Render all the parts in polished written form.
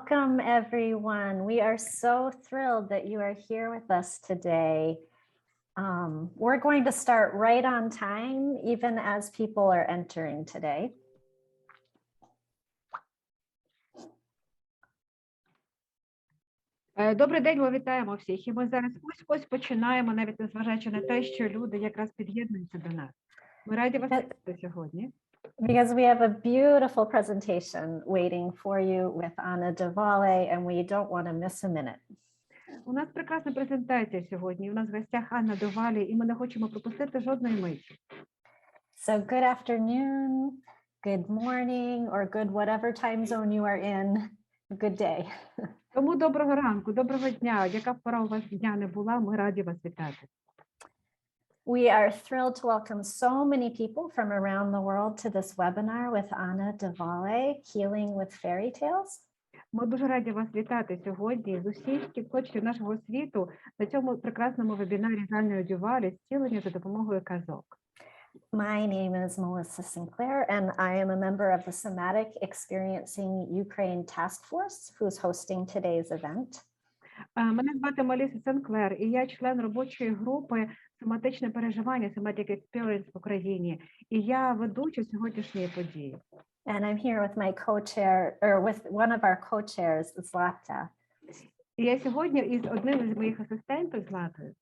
Welcome, everyone. We are so thrilled that you are here with us today. We're going to start right on time, even as people are entering today. Добрий день, ми вітаємо всіх. І ми зараз ось починаємо, навіть незважаючи на те, що люди якраз під'єднуються до нас. Ми раді вас вітати сьогодні. Because we have a beautiful presentation waiting for you with Anna de Valle, and we don't want to miss a minute. У нас прекрасна презентація сьогодні. У нас в гостях Анна де Валле, і ми не хочемо пропустити жодної миті. So good afternoon, good morning, or good whatever time zone you are in. Good day. Тому доброго ранку, доброго дня. Яка б пора у вас дня не була, ми раді вас вітати. We are thrilled to welcome so many people from around the world to this webinar with Anna de Valle, Healing with Fairytales. Ми дуже раді вас вітати сьогодні з усіх куточків нашого світу на цьому прекрасному вебінарі з Анною де Валле «Зцілення за допомогою казок». My name is Melissa Sinclair, and I am a member of the Somatic Experiencing Ukraine Task Force, who's hosting today's event. Мене звати Меліса Сенклер, і я член робочої групи «Соматичне переживання» Somatic Experience в Україні, і я ведуча сьогоднішньої події. And I'm here with my co-chair, or with one of our co-chairs, Zlata. І я сьогодні із одним із моїх асистентів, Златою.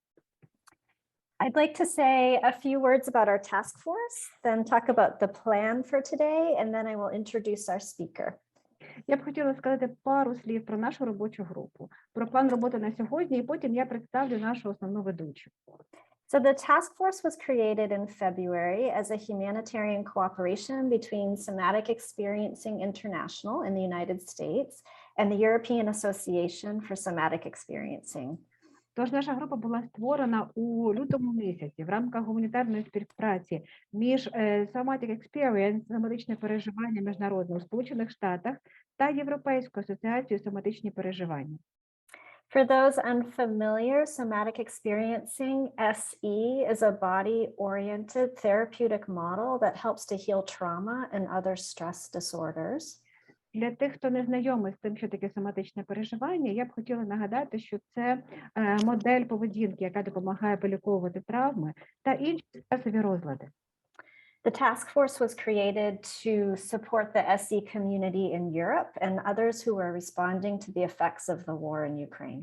I'd like to say a few words about our task force, then talk about the plan for today, and then I will introduce our speaker. Я б хотіла сказати пару слів про нашу робочу групу, про план роботи на сьогодні, і потім я представлю нашу основну ведучу. So the task force was created in February as a humanitarian cooperation between Somatic Experiencing International in the United States and the European Association for Somatic Experiencing. Тож наша група була створена у лютому місяці в рамках гуманітарної співпраці між Somatic Experience, соматичне переживання міжнародне у Сполучених Штатах та Європейською асоціацією соматичні переживання. For those unfamiliar, Somatic Experiencing, SE, is a body-oriented therapeutic model that helps to heal trauma and other stress disorders. Для тих, хто не знайомий з тим, що таке соматичне переживання, я б хотіла нагадати, що це модель поведінки, яка допомагає поліковувати травми та інші стресові розлади. The task force was created to support the SE community in Europe and others who were responding to the effects of the war in Ukraine.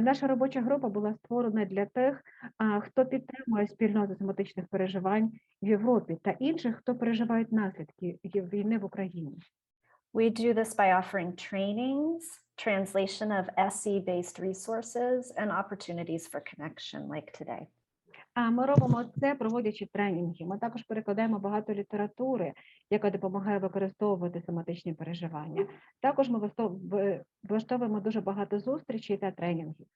Наша робоча група була створена для тих, хто підтримує спільноту соматичних переживань в Європі та інших, хто переживають наслідки війни в Україні. We do this by offering trainings, translation of SE-based resources, and opportunities for connection like today. Ми робимо це, проводячи тренінги. Ми також перекладаємо багато літератури, яка допомагає використовувати соматичні переживання. Також ми влаштовуємо дуже багато зустрічей та тренінгів.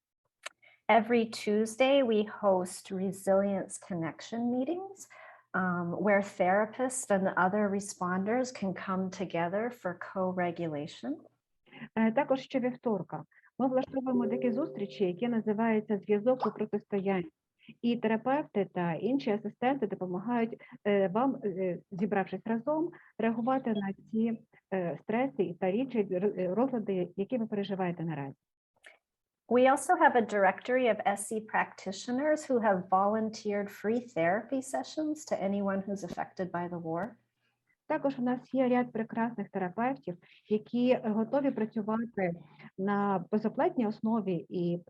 Every Tuesday, we host resilience connection meetings, where therapists and other responders can come together for co-regulation. Також щовівторка ми влаштовуємо такі зустрічі, які називаються «Зв'язок у протистоянні». І терапевти та інші асистенти допомагають вам, зібравшись разом, реагувати на ці стреси та інші розлади, які ви переживаєте наразі. We also have a directory of SE practitioners who have volunteered free therapy sessions to anyone who's affected by the war. Також у нас є ряд прекрасних терапевтів, які готові працювати на безоплатній основі і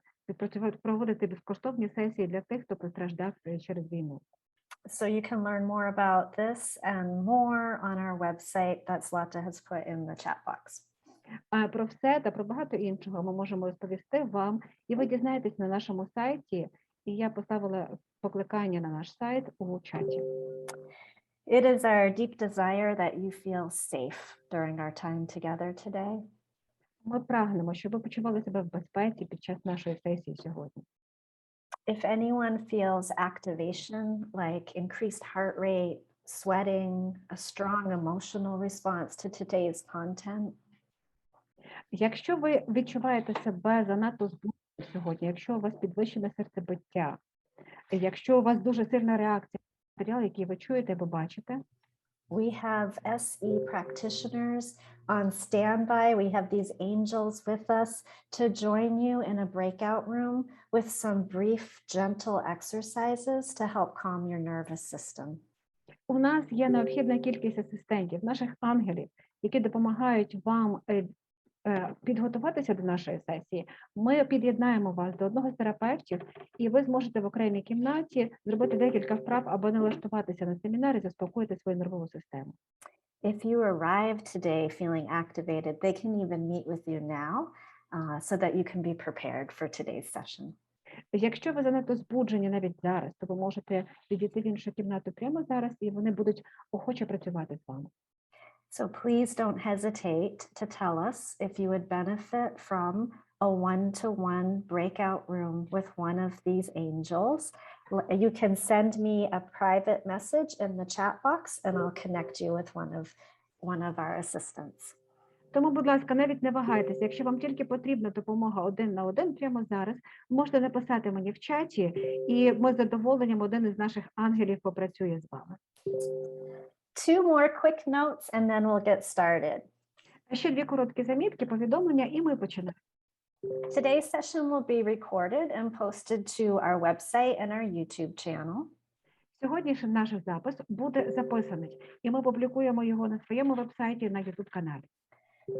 проводити безкоштовні сесії для тих, хто постраждав через війну. So you can learn more about this and more on our website that Zlata has put in the chat box. Про все та про багато іншого ми можемо розповісти вам, і ви дізнаєтесь на нашому сайті, і я поставила покликання на наш сайт у чаті. It is our deep desire that you feel safe during our time together today. Ми прагнемо, щоб ви почували себе в безпеці під час нашої сесії сьогодні. If anyone feels activation, like increased heart rate, sweating, a strong emotional response to today's content, якщо ви відчуваєте себе занадто збудженим сьогодні, якщо у вас підвищене серцебиття, якщо у вас дуже сильна реакція на матеріал, який ви чуєте або бачите, We have SE practitioners on standby. We have these angels with us to join you in a breakout room with some brief, gentle exercises to help calm your nervous system. У нас є необхідна кількість асистентів, наших ангелів, які допомагають вам підготуватися до нашої сесії. Ми під'єднаємо вас до одного з терапевтів, і ви зможете в окремій кімнаті зробити декілька вправ або налаштуватися на семінар і заспокоїти свою нервову систему. If you arrive today feeling activated, they can even meet with you now so that you can be prepared for today's session. Якщо ви занадто збуджені навіть зараз, то ви можете підійти в іншу кімнату прямо зараз, і вони будуть охоче працювати з вами. So please don't hesitate to tell us if you would benefit from a one-to-one breakout room with one of these angels. You can send me a private message in the chat box and I'll connect you with one of our assistants. Тому, будь ласка, навіть не вагайтеся. Якщо вам тільки потрібна допомога один на один прямо зараз, можете написати мені в чаті, і ми з задоволенням один із наших ангелів попрацює з вами. Two more quick notes and then we'll get started. Ще дві короткі замітки, повідомлення, і ми починаємо. Today's session will be recorded and posted to our website and our YouTube channel. Сьогоднішній наш запис буде записаний, і ми публікуємо його на своєму вебсайті на YouTube-каналі.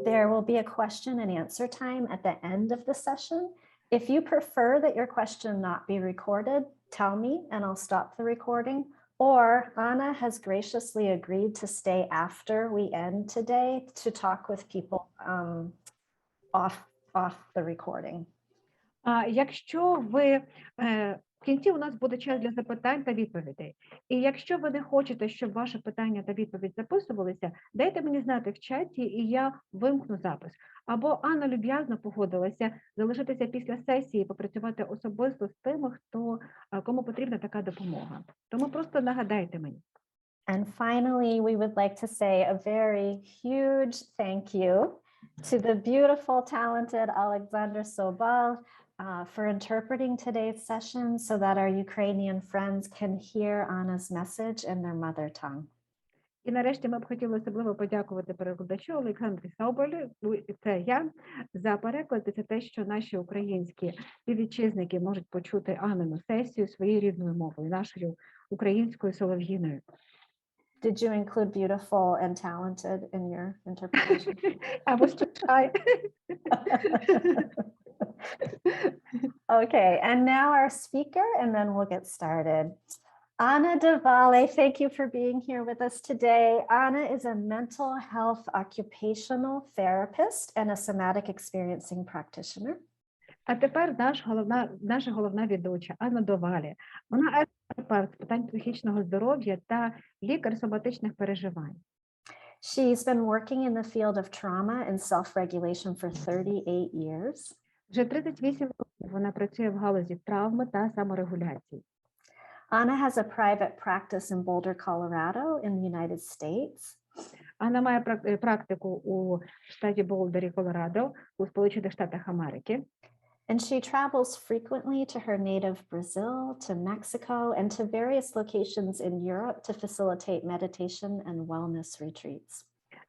There will be a question and answer time at the end of the session. If you prefer that your question not be recorded, tell me and I'll stop the recording. Or Anna has graciously agreed to stay after we end today to talk with people off the recording. Якщо ви в кінці у нас буде час для запитань та відповідей. І якщо ви не хочете, щоб ваше питання та відповідь записувалися, дайте мені знати в чаті, і я вимкну запис. Або Анна люб'язно погодилася залишитися після сесії, попрацювати особисто з тими, кому потрібна така допомога. Тому просто нагадайте мені. And finally, we would like to say a very huge thank you to the beautiful, talented Alexander Sobal for interpreting today's session so that our Ukrainian friends can hear Anna's message in their mother tongue. І нарешті ми б хотіли особливо подякувати перекладачу Олександрі Соболю, це я, за переклад, і це те, що наші українські співвітчизники можуть почути Аннину сесію своєю рідною мовою, нашою українською солов'їною. Did you include beautiful and talented in your interpretation? I was too shy. Okay, and now our speaker, and then we'll get started. Anna de Valle, thank you for being here with us today. Anna is a mental health occupational therapist and a somatic experiencing practitioner. А тепер наша головна ведуча Анна де Валле. Вона експерт з питань психічного здоров'я та лікар соматичних переживань. She's been working in the field of trauma and self-regulation for 38 years. Вже 38 років вона працює в галузі травми та саморегуляції. Anna has a private practice in Boulder, Colorado in the United States. Анна має практику у штаті Болдері, Колорадо, у Сполучених Штатах Америки. And she travels frequently to her native Brazil, to Mexico, and to various locations in Europe to facilitate meditation and wellness retreats.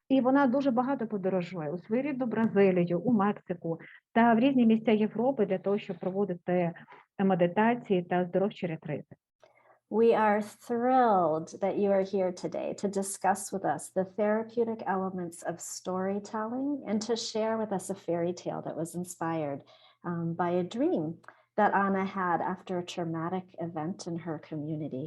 І вона дуже багато подорожує у свою рідну Бразилію, у Мексику та в різні місця Європи для того, щоб проводити медитації та оздоровчі ретрити. We are thrilled that you are here today to discuss with us the therapeutic elements of storytelling and to share with us a fairy tale that was inspired by a dream that Anna had after a traumatic event in her community.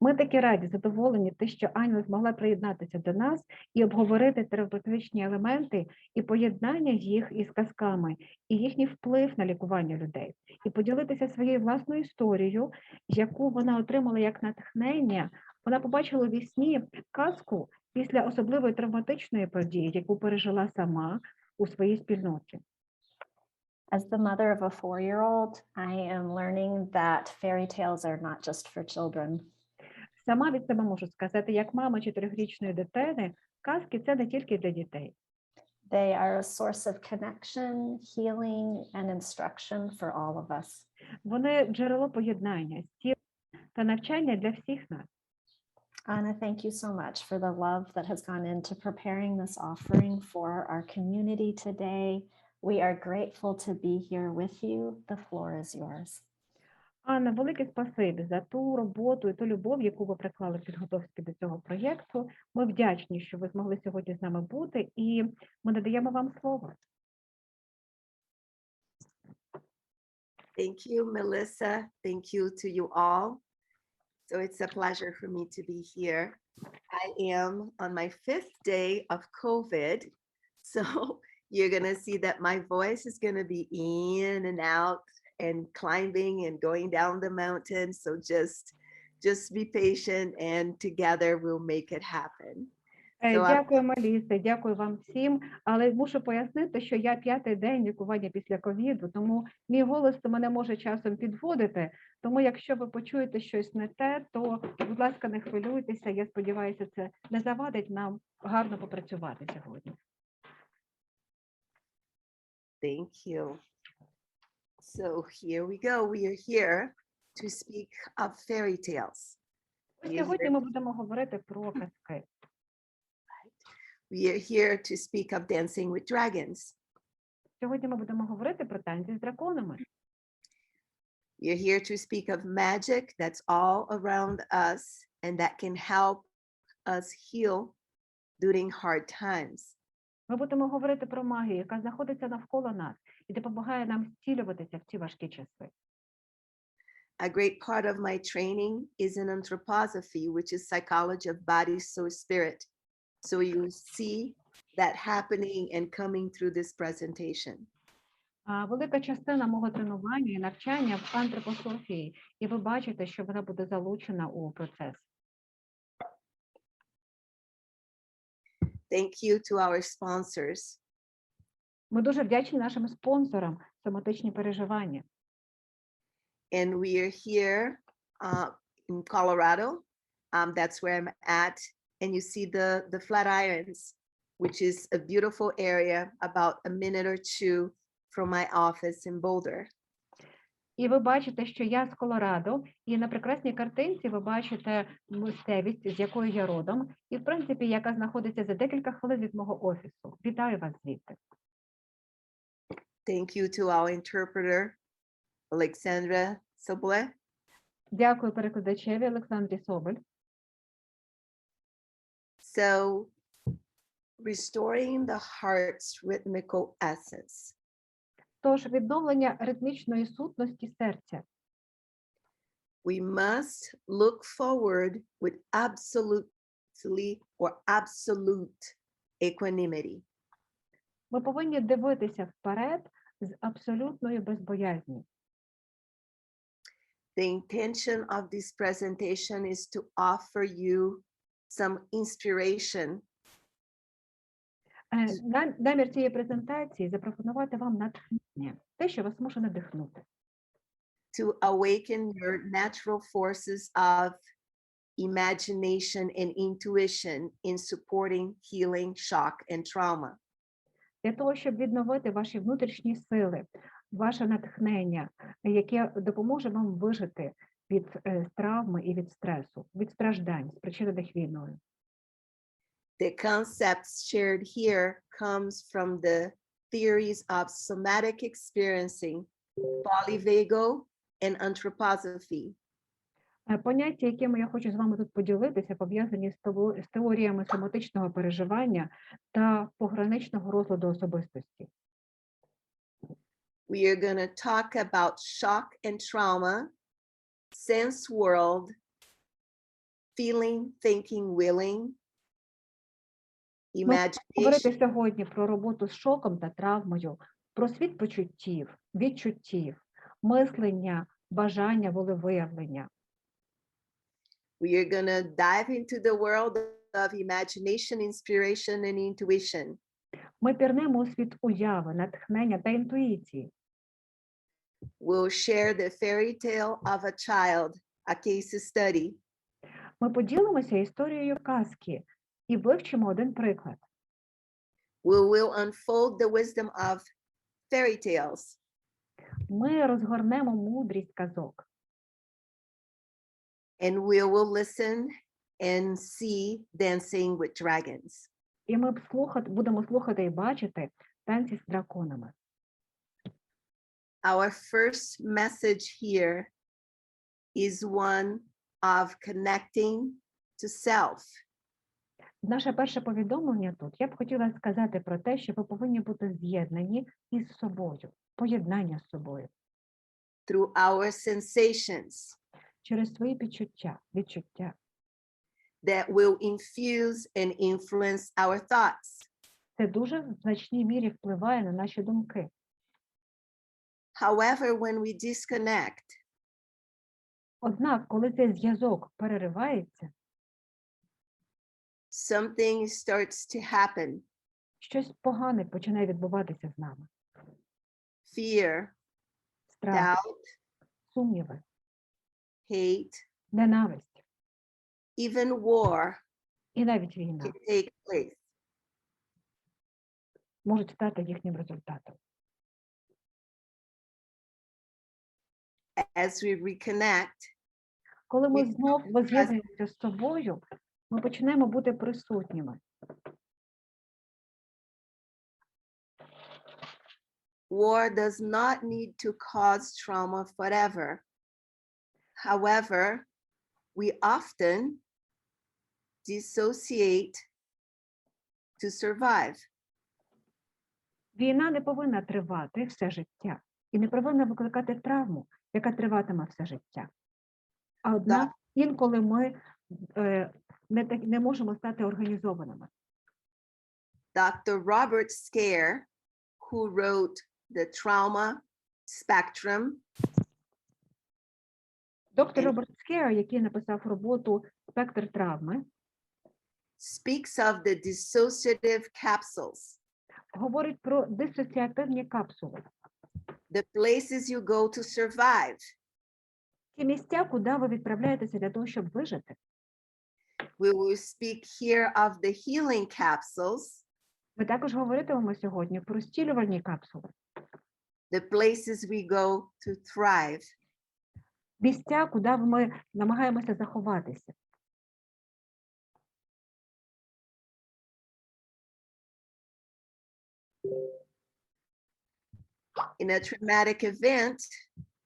Ми такі раді, задоволені, що Аня змогла приєднатися до нас і обговорити терапевтичні елементи і поєднання їх із казками, і їхній вплив на лікування людей, і поділитися своєю власною історією, яку вона отримала як натхнення. Вона побачила у вісні казку після особливої травматичної події, яку пережила сама у своїй спільноті. As the mother of a 4-year-old, I am learning that fairy tales are not just for children. Сама від себе можу сказати, як мама 4-річної дитини, казки – це не тільки для дітей. They are a source of connection, healing, and instruction for all of us. Вони – джерело поєднання, стілення та навчання для всіх нас. Anna, thank you so much for the love that has gone into preparing this offering for our community today. We are grateful to be here with you. The floor is yours. Анна, велике спасибі за ту роботу і ту любов, яку ви приклали в підготовці до цього проєкту. Ми вдячні, що ви змогли сьогодні з нами бути, і ми надаємо вам слово. Thank you, Melissa. Thank you to you all. So it's a pleasure for me to be here. I am on my 5th day of COVID. So you're going to see that my voice is going to be in and out and climbing and going down the mountain. So just be patient and together we'll make it happen. Дякую, Меліса, дякую вам всім, але мушу пояснити, що я 5-й день лікування після ковіду, тому мій голос мене може часом підводити, тому якщо ви почуєте щось не те, то, будь ласка, не хвилюйтеся, я сподіваюся, це не завадить нам гарно попрацювати сьогодні. Thank you. So here we go. We are here to speak of fairy tales. Сьогодні ми будемо говорити про казки. We are here to speak of dancing with dragons. Сьогодні ми будемо говорити про танці з драконами. We are here to speak of magic that's all around us and that can help us heal during hard times. Ми будемо говорити про магію, яка знаходиться навколо нас і допомагає нам зцілюватися в ці важкі часи. A great part of my training is in anthroposophy, which is psychology of body, soul, spirit. So you see that happening and coming through this presentation. Велика частина мого тренування і навчання в антропософії, і ви бачите, що вона буде залучена у процес. Thank you to our sponsors. Ми дуже вдячні нашим спонсорам «Соматичні переживання». And we are here in Colorado. That's where I'm at. And you see the Flatirons, which is a beautiful area about a minute or two from my office in Boulder. І ви бачите, що я з Колорадо, і на прекрасній картинці ви бачите місцевість, з якої я родом, і, в принципі, яка знаходиться за декілька хвилин від мого офісу. Вітаю вас звідти. Thank you to our interpreter, Alexandra Soble. Дякую перекладачеві Олександрі Соболь. So, restoring the heart's rhythmical essence. Тож, відновлення ритмічної сутності серця. We must look forward with absolute equanimity. Ми повинні дивитися вперед з абсолютною безбоязню. The intention of this presentation is to offer you some inspiration. Намір цієї презентації – запропонувати вам натхнення, те, що вас може надихнути. To awaken your natural forces of imagination and intuition in supporting healing, shock, and trauma. Для того, щоб відновити ваші внутрішні сили, ваше натхнення, яке допоможе вам вижити від травми і від стресу, від страждань, спричинених війною. The concepts shared here comes from the theories of somatic experiencing, Valle and anthroposophy. Поняття, якими я хочу з вами тут поділитися, пов'язані з теоріями соматичного переживання та пограничного розладу особистості. We are going to talk about shock and trauma, sense world, feeling, thinking, willing, Ми говорити imagination, сьогодні про роботу з шоком та травмою, про світ почуттів, відчуттів, мислення, бажання, волевиявлення. We are going to dive into the world of imagination, inspiration, and intuition. Ми пірнемо у світ уяви, натхнення та інтуїції. We'll share the fairy tale of a child, a case study. Ми поділимося історією казки і вивчимо один приклад. We will unfold the wisdom of fairy tales. Ми розгорнемо мудрість казок. And we will listen and see Dancing with Dragons. І ми будемо слухати і бачити танці з драконами. Our first message here is one of connecting to self. Наше перше повідомлення тут. Я б хотіла сказати про те, що ви повинні бути з'єднані із собою, поєднання з собою. Through our sensations Через свої відчуття, that will infuse and influence our thoughts. Це дуже в значній мірі впливає на наші думки. However, when we disconnect, Однак, коли цей зв'язок переривається, something starts to happen. щось погане починає відбуватися з нами. Fear, Страх, doubt, сумніви, hate, ненависть even war і навіть війна can take place. можуть стати їхнім результатом. As we reconnect, Коли ми we знов become воз'єднуємося з собою, ми починаємо бути присутніми. war does not need to cause trauma forever. However, we often dissociate to survive. Війна не повинна тривати все життя і не повинна викликати травму, яка триватиме все життя. А однак інколи ми не можемо стати організованими. Dr. Robert Scare, who wrote The Trauma Spectrum, Доктор Роберт Скер, який написав роботу «Спектр травми», speaks of the dissociative capsules, говорить про дисоціативні капсули. the places you go to survive. Ті місця, куди ви відправляєтеся для того, щоб вижити. We will speak here of the healing capsules, Ми також говоритимемо сьогодні про зцілювальні капсули. the places we go to thrive. Місця, куди ми намагаємося заховатися. In a traumatic event,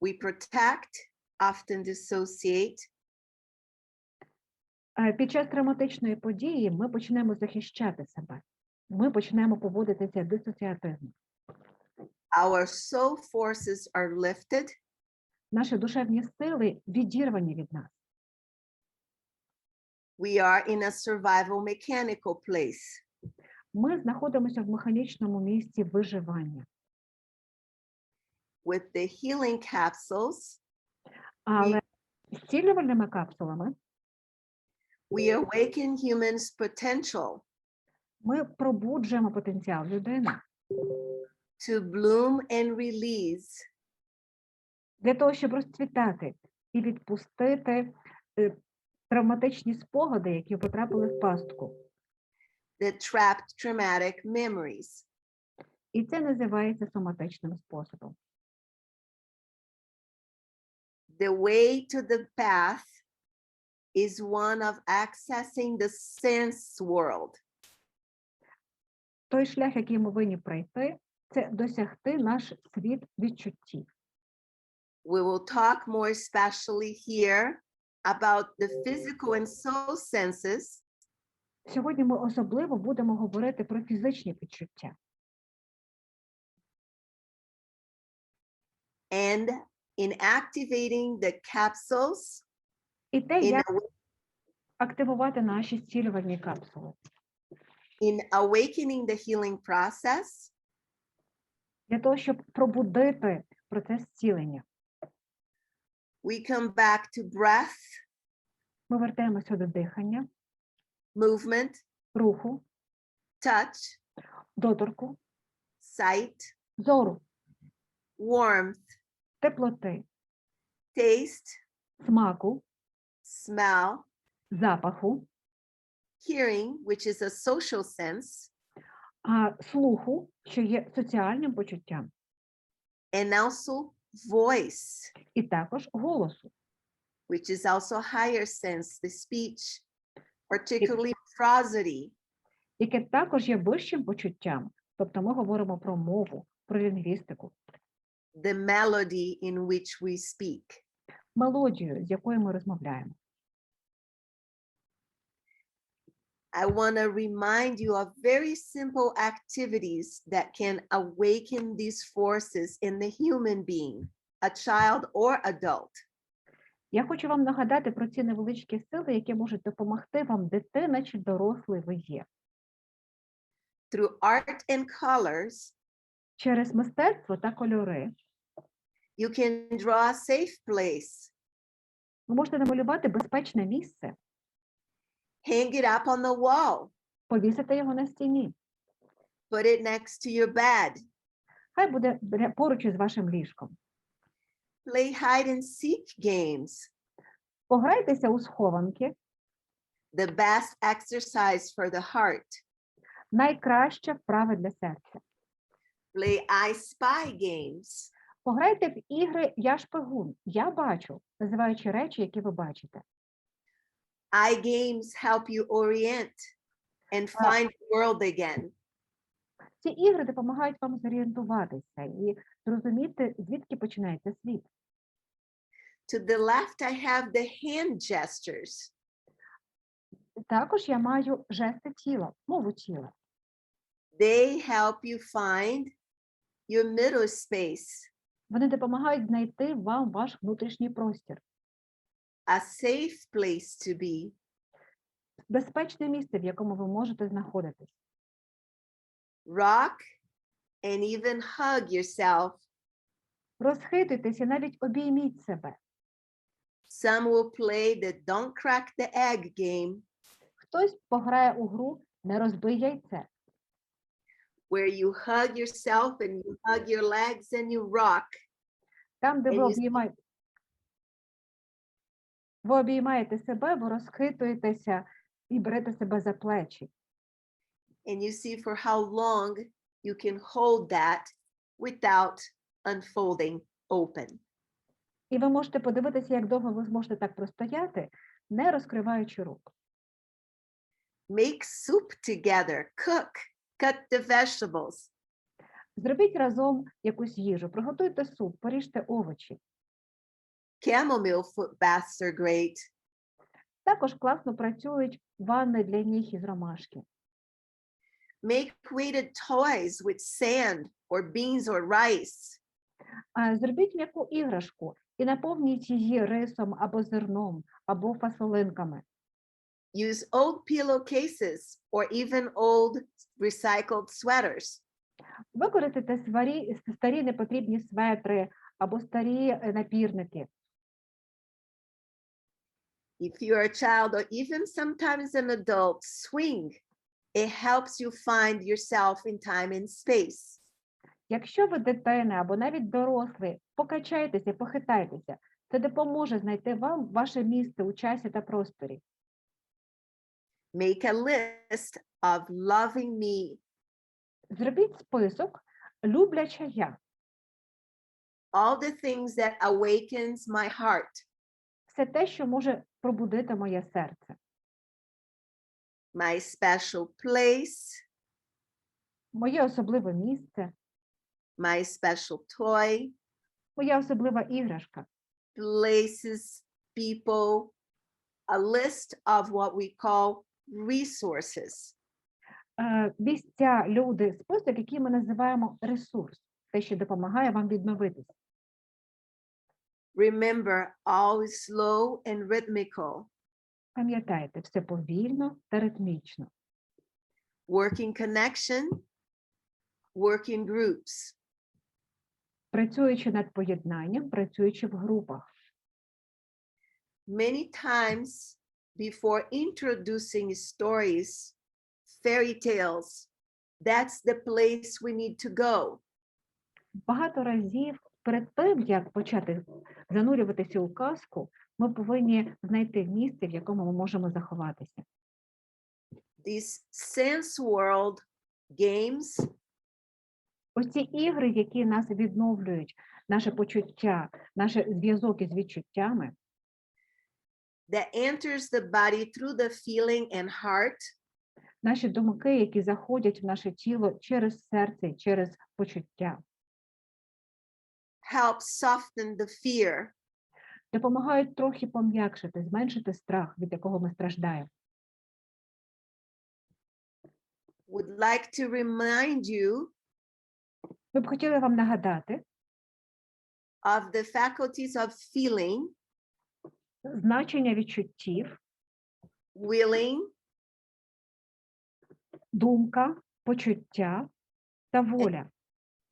we protect, often dissociate, Під час травматичної події ми почнемо захищати себе. Ми почнемо поводитися дисоціативно. our soul forces are lifted, Наші душевні сили відірвані від нас. we are in a survival mechanical place. Ми знаходимося в механічному місці виживання. With the healing capsules, Але зцілювальними капсулами we awaken humans' potential ми пробуджуємо потенціал людини to bloom and release для того, щоб розцвітати і відпустити травматичні спогади, які потрапили в пастку. the trapped traumatic memories. І це називається соматичним способом. The way to the path is one of accessing the sense world. Той шлях, який ми повинні пройти, це досягти наш світ відчуттів. We will talk more especially here about the physical and soul senses, Сьогодні ми особливо будемо говорити про фізичні відчуття. and in activating the capsules І те, in, як активувати наші зцілювальні капсули. in awakening the healing process, Для того, щоб пробудити процес зцілення. we come back to breath, Ми вертаємося до дихання, movement, руху, touch, доторку, sight, зору, warmth, теплоти, taste, смаку, smell, запаху, hearing, which is a social sense, а слуху, що є соціальним почуттям, and also voice, і також голосу, which is also higher sense, the speech. particularly prosody, яке також є вищим почуттям. Тобто ми говоримо про мову, про лінгвістику, the melody in which we speak. мелодію, з якою ми розмовляємо. I want to remind you of very simple activities that can awaken these forces in the human being, a child or adult. Я хочу вам нагадати про ці невеличкі сили, які можуть допомогти вам, дитина чи дорослий ви є. Through art and colors, Через мистецтво та кольори you can draw a safe place, ви можете намалювати безпечне місце, hang it up on the wall, повісити його на стіні. put it next to your bed, Хай буде поруч із вашим ліжком. play hide and seek games, Пограйтеся у схованки. the best exercise for the heart. Найкраща вправа для серця. Play I spy games, Пограйте в ігри «Я шпигун», «Я бачу», називаючи речі, які ви бачите. I games help you orient and find the world again. Ці ігри допомагають вам зорієнтуватися і зрозуміти, звідки починається світ. To the left, I have the hand gestures. Також я маю жести тіла, мову тіла. They help you find your middle space, Вони допомагають знайти вам ваш внутрішній простір. a safe place to be. Безпечне місце, в якому ви можете знаходитись. Rock and even hug yourself. Розхитуйтесь і навіть обійміть себе. Some will play the don't crack the egg game, Хтось пограє у гру «Не розбий яйце», where you hug yourself and you hug your legs and you rock. там, де And ви обіймаєте себе, ви розхитуєтеся і берете себе за плечі. And you see for how long you can hold that without unfolding open. І ви можете подивитися, як довго ви зможете так простояти, не розкриваючи рук. Make soup together, cook, cut the vegetables. Зробіть разом якусь їжу, приготуйте суп, поріжте овочі. Chamomile foot baths are great. Також класно працюють ванни для ніг із ромашки. Make weighted toys with sand or beans or rice. Зробіть м'яку іграшку і наповніть її рисом або зерном, або фасолинками. Use old pillowcases or even old recycled sweaters. Використайте старі непотрібні светри або старі напірники. If you're a child or even sometimes an adult, swing. It helps you find yourself in time and space. Якщо ви дитина або навіть дорослий, покачайтеся, похитайтеся. Це допоможе знайти вам ваше місце у часі та просторі. Make a list of loving me. Зробіть список «Любляча я». All the things that awakens my heart. Все те, що може пробудити моє серце. My special place. Моє особливе місце. My special toy. Моя особлива іграшка. Places, people. A list of what we call resources. Місця, люди, список, який ми називаємо ресурс. Те, що допомагає вам відновитись. Remember, always slow and rhythmical. Пам'ятайте, все повільно та ритмічно. Working connection, working groups. Працюючи над поєднанням, працюючи в групах. Many times before introducing stories, fairytales, that's the place we need to go. Багато разів перед тим, як почати занурюватися у казку, ми повинні знайти місце, в якому ми можемо заховатися. These sense world games, Ось ці ігри, які нас відновлюють, наше почуття, наш зв'язок із відчуттями, that enters the body through the feeling and heart Наші думки, які заходять в наше тіло через серце, через почуття, help soften the fear допомагають трохи пом'якшити, зменшити страх, від якого ми страждаємо. would like to remind you Ми б хотіли вам нагадати of the faculties of feeling, значення відчуттів, willing, думка, почуття та воля,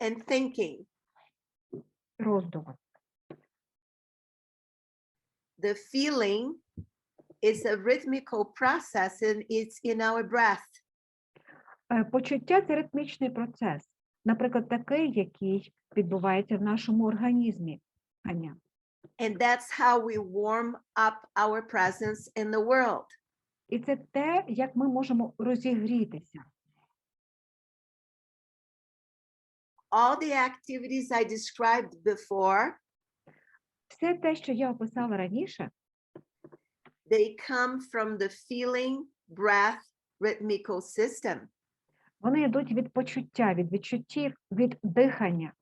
and thinking. роздуми. The feeling is a rhythmical process and it's in our breath. Почуття – це ритмічний процес, наприклад, такий, який відбувається в нашому організмі. Аня. And that's how we warm up our presence in the world. І це те, як ми можемо розігрітися. All the activities I described before, Все те, що я описала раніше, they come from the feeling, breath, rhythmical system. вони йдуть від почуття, від відчуттів, від дихання.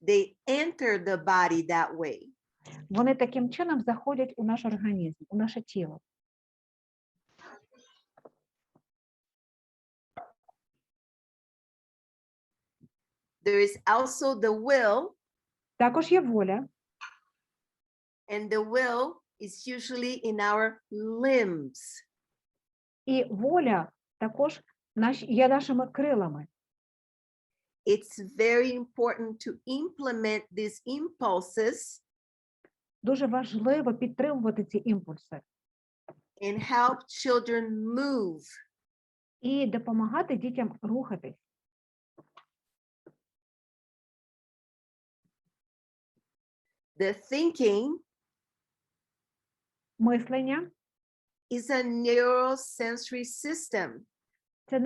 They enter the body that way. Вони таким чином заходять у наш організм, у наше тіло. There is also the will, Також є воля, and the will is usually in our limbs. і воля також є нашими крилами. It's very important to implement these impulses Дуже важливо підтримувати ці імпульси and help children move. і допомагати дітям рухатись. The thinking Мислення is a neurosensory system. – це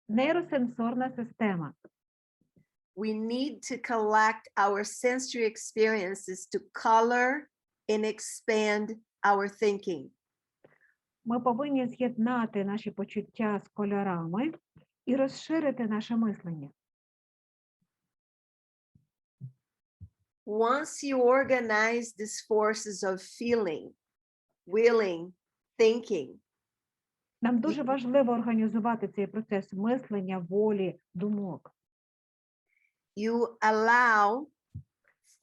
нейросенсорна система. We need to collect our sensory experiences to color and expand our thinking. Ми повинні з'єднати наші почуття з кольорами і розширити наше мислення. Once you organize these forces of feeling, willing, thinking, Нам дуже важливо організувати цей процес мислення, волі, думок. you allow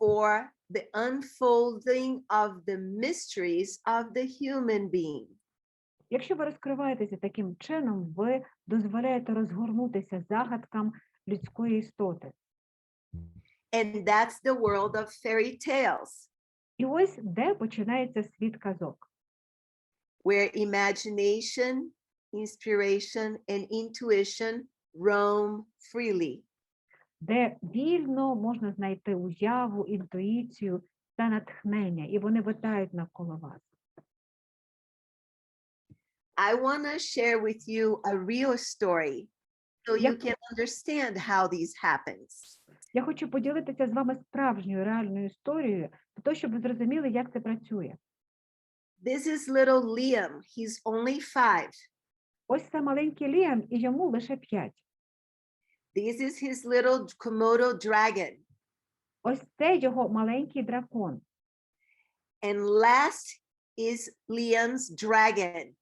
for the unfolding of the mysteries of the human being. Якщо ви розкриваєтеся таким чином, ви дозволяєте розгорнутися загадкам людської істоти. And that's the world of fairy tales, І ось де починається світ казок, where imagination, inspiration, and intuition roam freely. де вільно можна знайти уяву, інтуїцію та натхнення, і вони витають навколо вас. I want to share with you a real story so you Yep. can understand how this happens. Я хочу поділитися з вами справжньою реальною історією, для того, щоб ви зрозуміли, як це працює. This is little Liam. He's only 5. Ось це маленький Ліам, і йому лише 5. This is his little Komodo dragon. Ось це його маленький дракон. And last is Liam's dragon.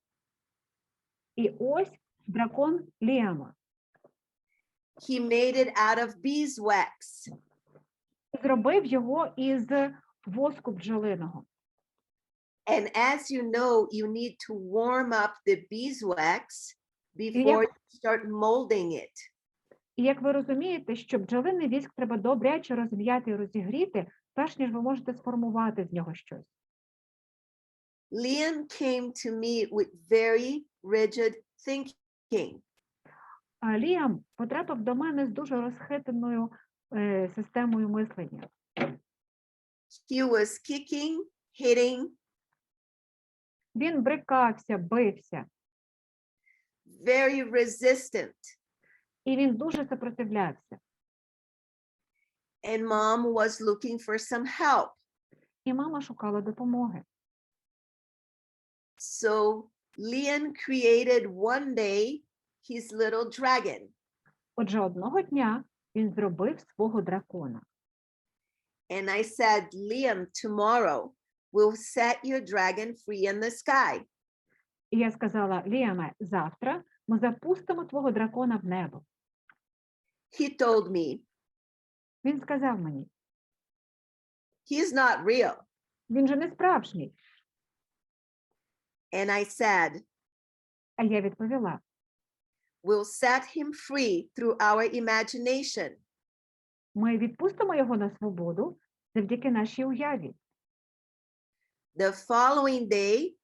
І ось дракон Ліама. He made it out of beeswax. Зробив його із воску бджолиного. And as you know, you need to warm up the beeswax before you start molding it. І як ви розумієте, що бджолиний віск треба добряче розм'яти і розігріти, перш ніж ви можете сформувати з нього щось. Liam came to me with very rigid thinking. А Ліам потрапив до мене з дуже розхитаною системою мислення. He was kicking, hitting, Він брикався, бився, very resistant. і він дуже сопротивлявся. And mom was looking for some help. І мама шукала допомоги. So Leon created one day his little dragon. Отже, одного дня він зробив свого дракона. And I said, Liam, tomorrow we'll set your dragon free in the sky. І я сказала: Ліаме, завтра ми запустимо твого дракона в небо. He told me, Він сказав мені: he's not real. він же не справжній. And I said, А я відповіла: we'll set him free through our imagination. ми відпустимо його на свободу завдяки нашій уяві. The following day,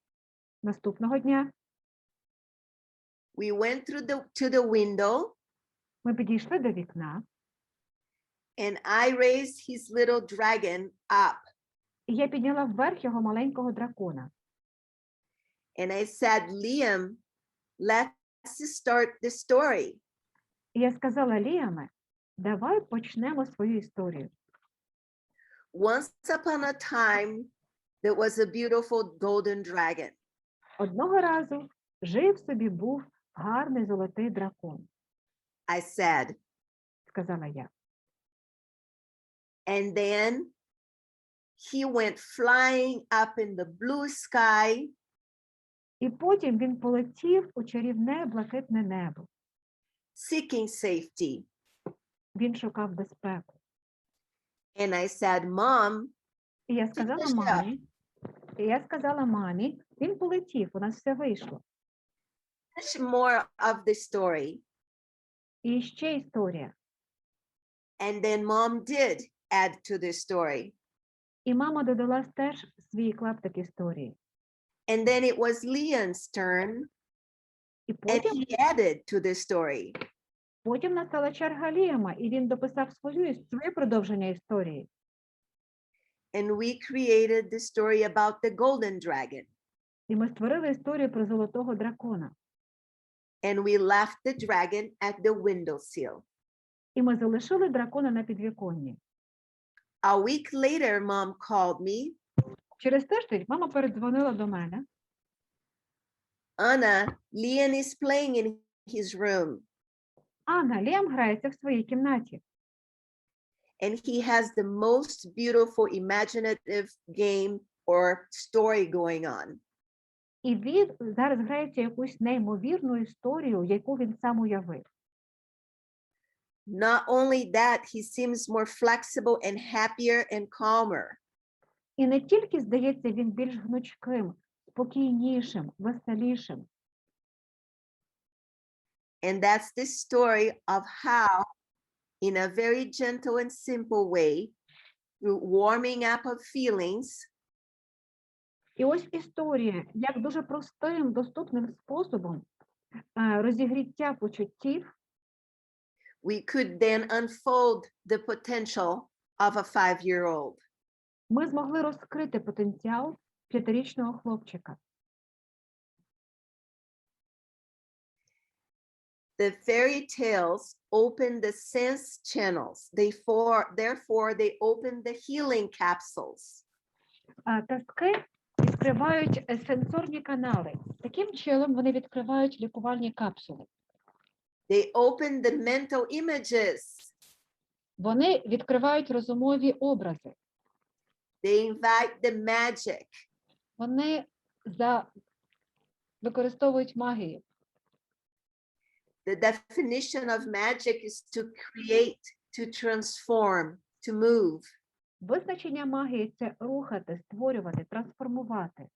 Наступного дня we went to the window ми підійшли до вікна, and I raised his little dragon up. і я підняла вверх його маленького дракона. And I said, Liam, let's start the story. І я сказала: Ліаме, давай почнемо свою історію. Once upon a time, there was a beautiful golden dragon. Одного разу жив собі був гарний золотий дракон, I said, сказала я. and then he went flying up in the blue sky, І потім він полетів у чарівне блакитне небо. seeking safety. Він шукав безпеку. And I said, Mom, І я сказала мамі, він полетів, у нас все вийшло. much more of the story. І ще історія. And then Mom did add to the story. І мама додала теж свій клаптик історії. And then it was Leon's turn, І and he added to the story. потім настала черга Ліама, і він дописав своє продовження історії. And we created the story about the golden dragon. І ми створили історію про золотого дракона. And we left the dragon at the windowsill. І ми залишили дракона на підвіконні. A week later, Mom called me. Через тиждень мама передзвонила до мене. Anna, Leon is playing in his room. Анна, Ліам грається в своїй кімнаті. And he has the most beautiful imaginative game or story going on. І він зараз грається якусь неймовірну історію, яку він сам уявив. Not only that, he seems more flexible and happier and calmer. І не тільки, здається, він більш гнучким, спокійнішим, веселішим. And that's the story of how, in a very gentle and simple way, through warming up of feelings, І ось історія, як дуже простим, доступним способом розігріття почуттів we could then unfold the potential of a 5-year-old. ми змогли розкрити потенціал 5-річного хлопчика. The fairytales open the sense channels. Therefore, they open the healing capsules. Казки відкривають сенсорні канали. Таким чином вони відкривають лікувальні капсули. They open the mental images. Вони відкривають розумові образи. They invite the magic. Вони використовують магію. The definition of magic is to create, to transform, to move. Визначення магії – це рухати, створювати, трансформувати.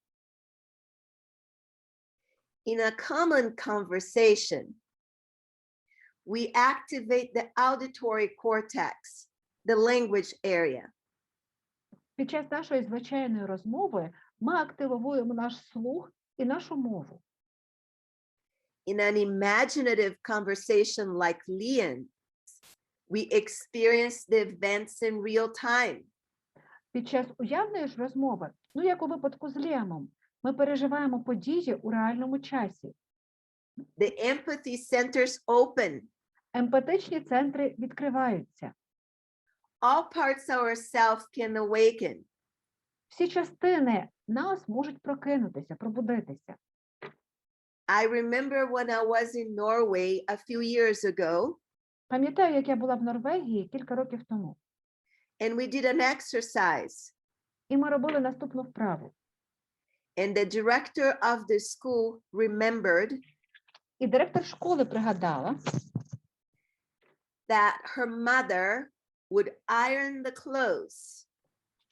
In a common conversation, we activate the auditory cortex, the language area. Під час нашої звичайної розмови ми активуємо наш слух і нашу мову. In an imaginative conversation like Leon's, we experience the events in real time. Під час уявної ж розмови, як у випадку з Ліамом, ми переживаємо події у реальному часі. The empathy centers open. Емпатичні центри відкриваються. All parts of ourselves can awaken. Всі частини нас можуть прокинутися, пробудитися. I remember when I was in Norway a few years ago, Пам'ятаю, як я була в Норвегії кілька років тому, and we did an exercise, і ми робили наступну вправу. and the director of the school remembered І директор школи пригадала, that her mother would iron the clothes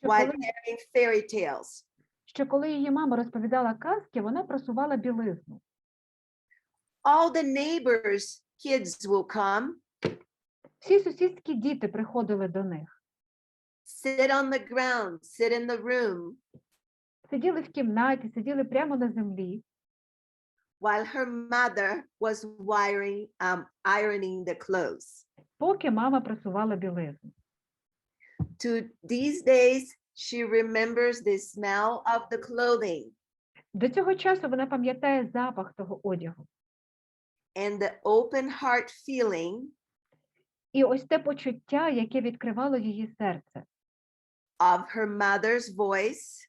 що while коли, telling fairy tales. що коли її мама розповідала казки, вона просувала білизну. All the neighbors' kids will come, Всі сусідські діти приходили до них. sit on the ground, sit in the room, Сиділи в кімнаті, сиділи прямо на землі, while her mother was ironing the clothes. поки мама просувала білизну. To these days, she remembers the smell of the clothing До цього часу вона пам'ятає запах того одягу. and the open heart feeling І ось те почуття, яке відкривало її серце. of her mother's voice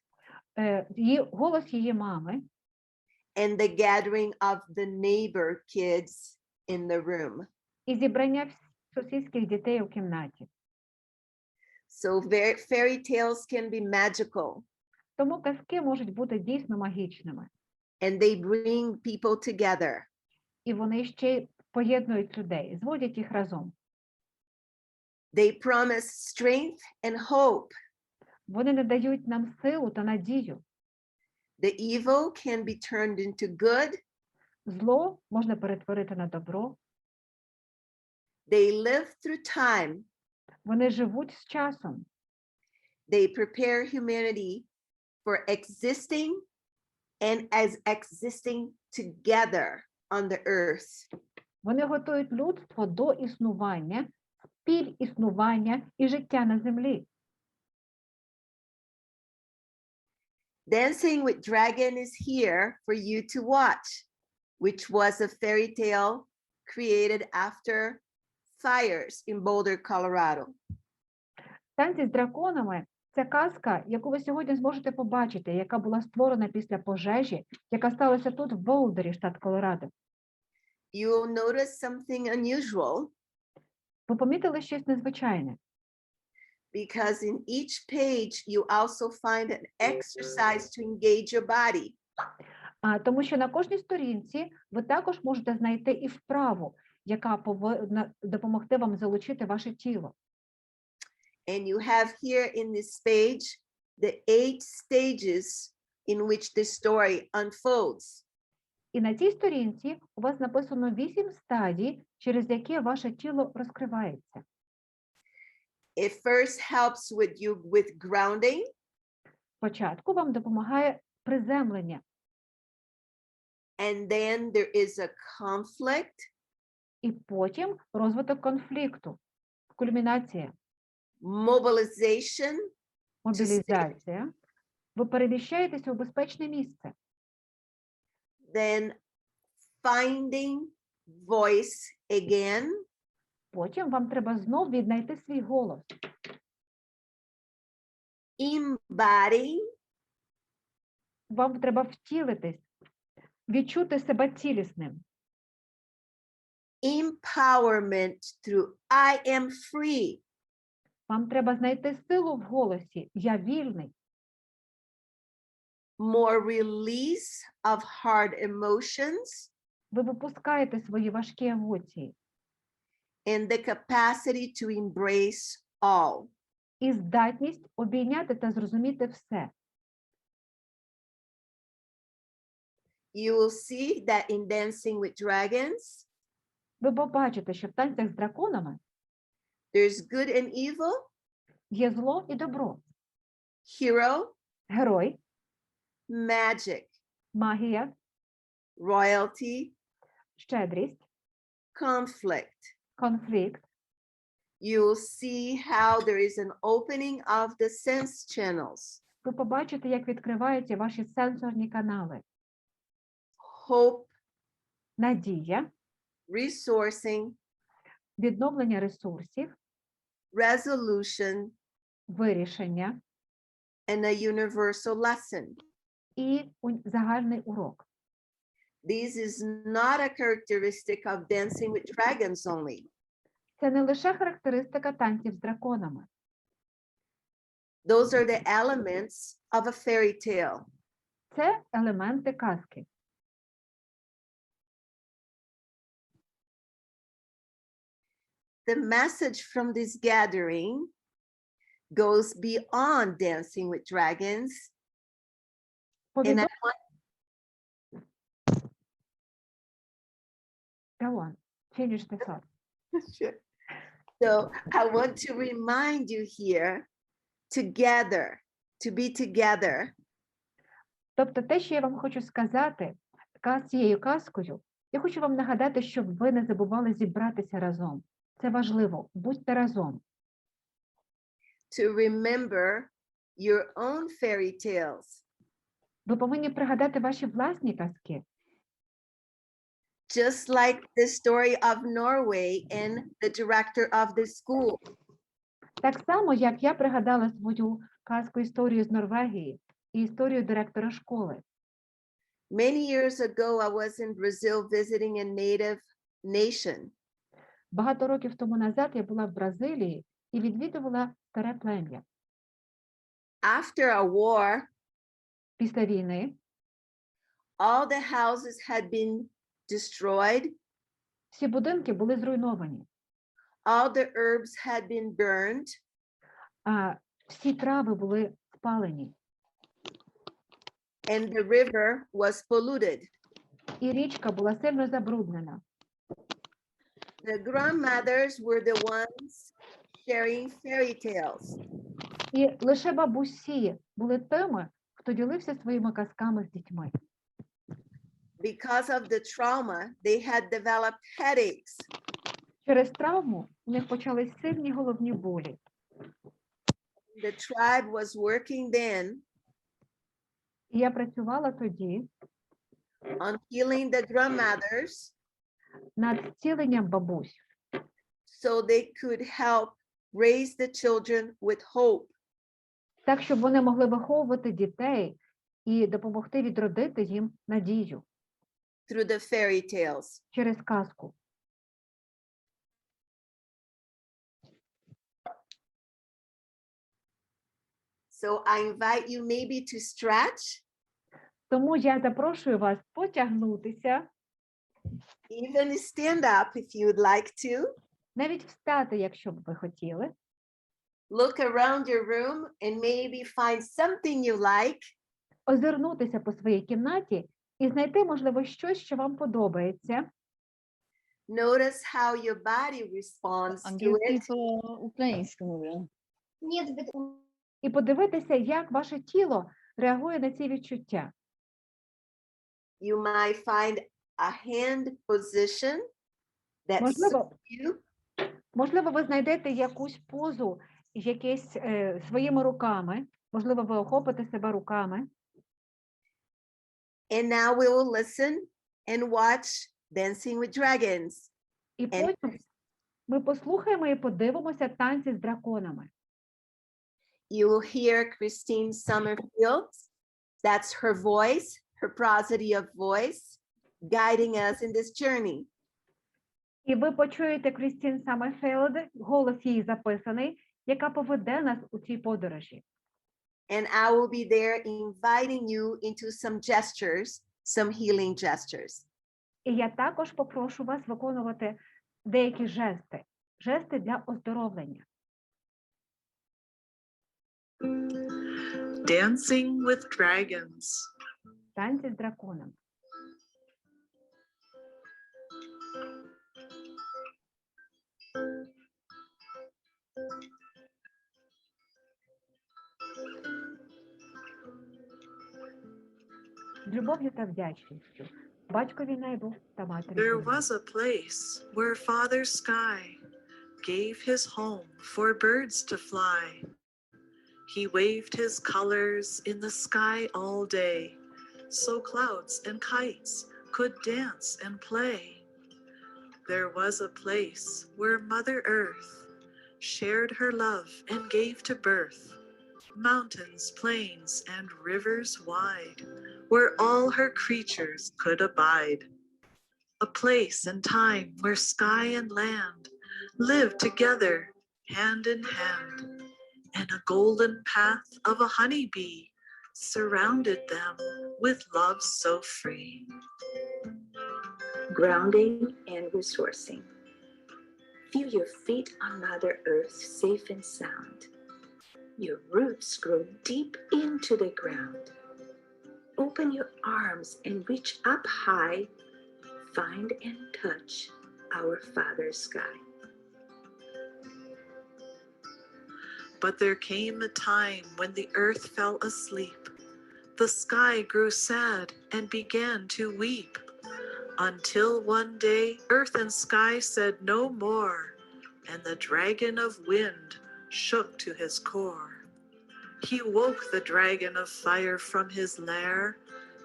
Голос її мами and the gathering of the neighbor kids in the room. і зібрання сусідських дітей у кімнаті. So fairy tales can be magical, Тому казки можуть бути дійсно магічними. and they bring people together. І вони ще й поєднують людей, зводять їх разом. They promise strength and hope. Вони надають нам силу та надію. The evil can be turned into good. Зло можна перетворити на добро. They live through time. Вони живуть з часом. They prepare humanity for existing and as existing together on the earth. Вони готують людство до існування, співіснування і життя на землі. Dancing with Dragon is here for you to watch, which was a fairy tale created after fires in Boulder, Colorado. Танці з драконами – це казка, яку ви сьогодні зможете побачити, яка була створена після пожежі, яка сталася тут, в Болдері, штат Колорадо. You will notice something unusual Ви помітили щось незвичайне? because in each page you also find an exercise to engage your body. Тому що на кожній сторінці ви також можете знайти і вправу, яка повинна допомогти вам залучити ваше тіло. And you have here in this page the 8 stages in which the story unfolds. І на цій сторінці у вас написано 8 стадій, через які ваше тіло розкривається. It first helps with you with grounding. Спочатку вам допомагає приземлення, And then there is a conflict, і потім розвиток конфлікту, кульмінація, mobilization, мобілізація. Ви переміщаєтеся у безпечне місце. then finding voice again, Потім вам треба знов віднайти свій голос. embodying, Вам треба втілитись, відчути себе цілісним. empowerment through I am free, Вам треба знайти силу в голосі «Я вільний», more release of hard emotions, ви випускаєте свої важкі емоції and the capacity to embrace all. і здатність обійняти та зрозуміти все. You will see that in Dancing with Dragons, Ви побачите, що в танцях з драконами there's good and evil, є зло і добро, hero, герой, magic, магія, royalty, щедрість, conflict. конфлікт. You'll see how there is an opening of the sense channels, Ви побачите, як відкриваються ваші сенсорні канали. hope, Надія, resourcing, відновлення ресурсів, resolution, вирішення, and a universal lesson. і загальний урок. This is not a characteristic of dancing with dragons only. Це не лише характеристика танців з драконами. Those are the elements of a fairy tale. Це елементи казки. The message from this gathering goes beyond dancing with dragons. And I want Go on, finish the thought. Sure. So I want to remind you here, together, to be together. Тобто те, що я вам хочу сказати цією казкою, я хочу вам нагадати, щоб ви не забували зібратися разом. Це важливо, будьте разом. To remember your own fairy tales. Ви повинні пригадати ваші власні казки. Just like the story of Norway and the director of the school. Так само, як я пригадала свою казку історію з Норвегії і історію директора школи. Many years ago, I was in Brazil visiting a native nation. Багато років тому назад я була в Бразилії і відвідувала старе плем'я. After a war, Після війни all the houses had been destroyed. всі будинки були зруйновані, All the herbs had been burned. а всі трави були спалені, And the river was polluted. і річка була сильно забруднена. The grandmothers were the ones sharing fairy tales. І лише бабусі були тими, хто ділився своїми казками з дітьми. Because of the trauma, they had developed headaches. Через травму у них почались сильні головні болі. The tribe was working then І я працювала тоді on healing the grandmothers над зціленням бабусь, so they could help raise the children with hope. так, щоб вони могли виховувати дітей і допомогти відродити їм надію Through the fairy tales. через казку. So I invite you maybe to stretch, Тому я запрошую вас потягнутися, even stand up if you would like to. навіть встати, якщо б ви хотіли. Look around your room and maybe find something you like. Озирнутися по своїй кімнаті і знайти, можливо, щось, що вам подобається. Notice how your body responds to Англійською it. по-українському мовою. І подивитися, як ваше тіло реагує на ці відчуття. You might find a hand position that Можливо, suits you. можливо, ви знайдете якусь позу, якесь своїми руками. Можливо, ви охопите себе руками. And now we will listen and watch Dancing with Dragons. І And потім ми послухаємо і подивимося танці з драконами. you will hear Christine Summerfield. That's her voice, her prosody of voice, guiding us in this journey. І ви почуєте Крістін Саммерфілд, голос її записаний, яка поведе нас у цій подорожі. And I will be there inviting you into some gestures, some healing gestures. І я також попрошу вас виконувати деякі жести, жести для оздоровлення. Dancing with Dragons. Танці з драконом. З любов'ю та вдячністю. Батькові небу та матері There землі. was a place where Father Sky gave his home for birds to fly. He waved his colors in the sky all day, so clouds and kites could dance and play. There was a place where Mother Earth shared her love and gave to birth mountains, plains, and rivers wide, where all her creatures could abide. A place and time where sky and land live together hand in hand, and a golden path of a honeybee surrounded them with love so free. Grounding and resourcing. Feel your feet on Mother Earth safe and sound. Your roots grow deep into the ground. Open your arms and reach up high. Find and touch our Father Sky. But there came a time when the earth fell asleep. The sky grew sad and began to weep, until one day earth and sky said no more, and the dragon of wind shook to his core. He woke the dragon of fire from his lair,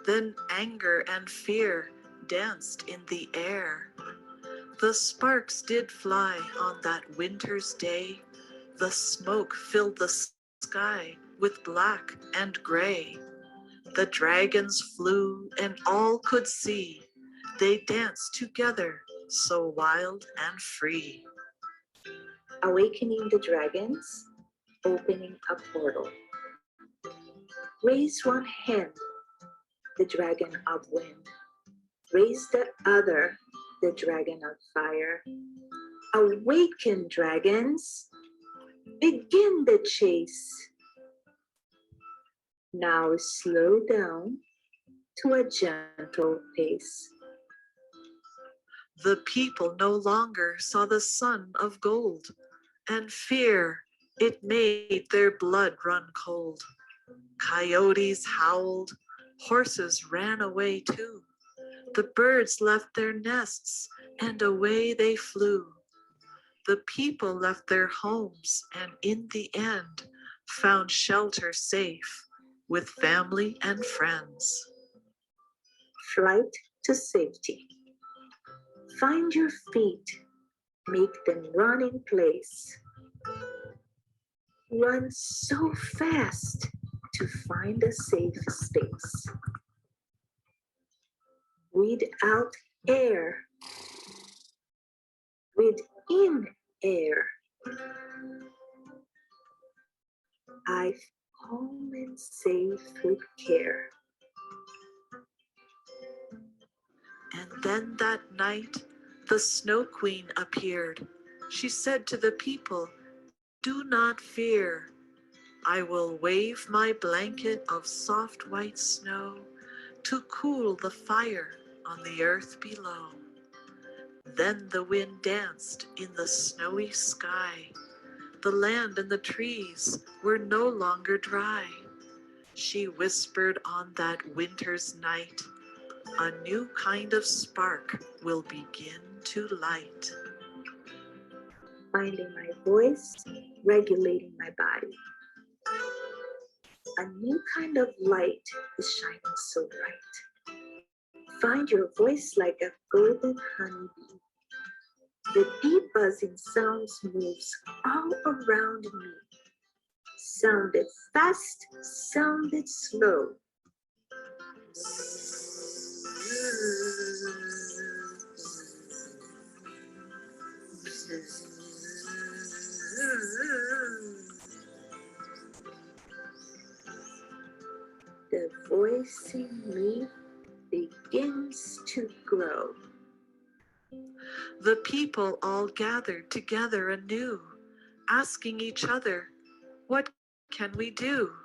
then anger and fear danced in the air. The sparks did fly on that winter's day. The smoke filled the sky with black and gray. The dragons flew and all could see. They danced together so wild and free. Awakening the dragons, opening a portal. Raise one hand, the dragon of wind. Raise the other, the dragon of fire. Awaken, dragons. Begin the chase. Now slow down to a gentle pace. The people no longer saw the sun of gold, and fear, it made their blood run cold. Coyotes howled, horses ran away too. The birds left their nests, and away they flew. The people left their homes, and in the end, found shelter safe with family and friends. Flight to safety. Find your feet, make them run in place. Run so fast to find a safe space. Breathe out air. Breathe in air. I home and safe with care. And then that night, the Snow Queen appeared. She said to the people, "Do not fear. I will wave my blanket of soft white snow to cool the fire on the earth below." Then the wind danced in the snowy sky. The land and the trees were no longer dry. She whispered on that winter's night, "A new kind of spark will begin to light." Finding my voice, regulating my body. A new kind of light is shining so bright. Find your voice like a golden honeybee. The deep buzzing sounds moves all around me. Sounded fast, sounded slow. The voice in me begins to grow. The people all gathered together anew, asking each other, "What can we do?"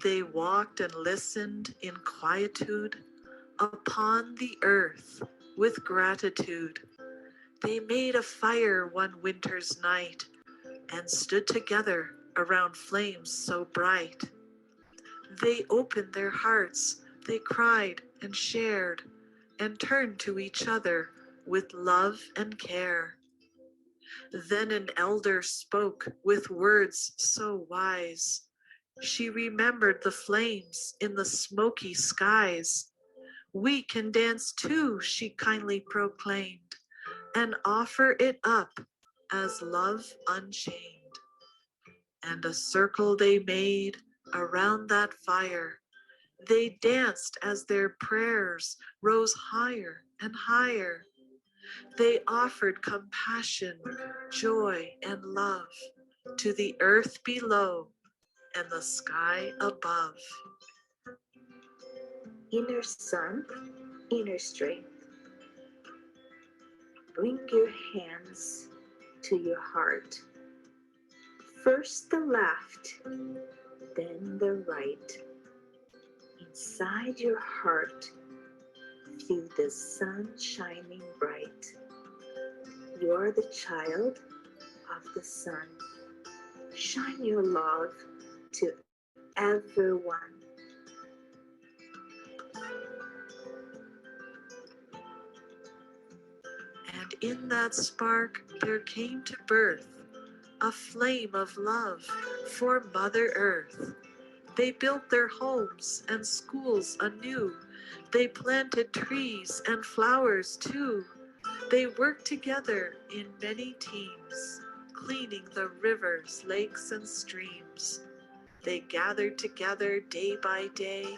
They walked and listened in quietude upon the earth with gratitude. They made a fire one winter's night and stood together around flames so bright. They opened their hearts, they cried and shared, and turned to each other with love and care. Then an elder spoke with words so wise. She remembered the flames in the smoky skies. "We can dance too," she kindly proclaimed, "and offer it up as love unchained." and a circle they made around that fire. They danced as their prayers rose higher and higher. They offered compassion, joy, and love to the earth below and the sky above. Inner sun, inner strength. Bring your hands to your heart. First the left, then the right. Inside your heart, feel the sun shining bright. You are the child of the sun. Shine your love to everyone. And in that spark there came to birth a flame of love for Mother Earth. They built their homes and schools anew. They planted trees and flowers too. They worked together in many teams, cleaning the rivers, lakes, and streams. They gathered together day by day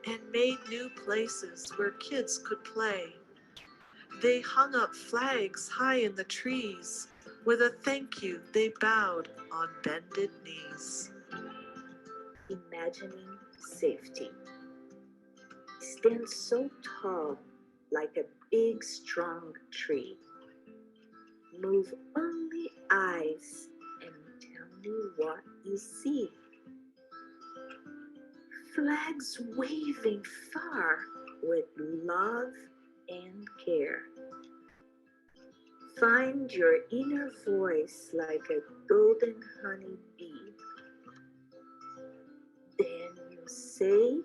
and made new places where kids could play. They hung up flags high in the trees. With a thank you, they bowed on bended knees. Imagining safety. Stand so tall like a big strong tree. Move only eyes and tell me what you see. Flags waving far with love and care. Find your inner voice like a golden honey bee. Then you say,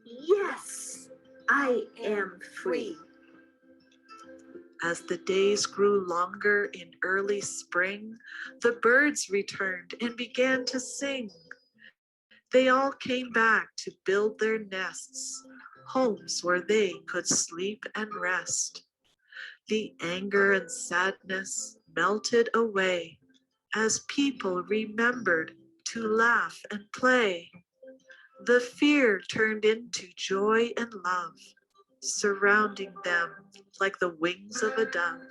yes, I am free. As the days grew longer in early spring, the birds returned and began to sing. They all came back to build their nests, homes where they could sleep and rest. The anger and sadness melted away as people remembered to laugh and play. The fear turned into joy and love, surrounding them like the wings of a dove.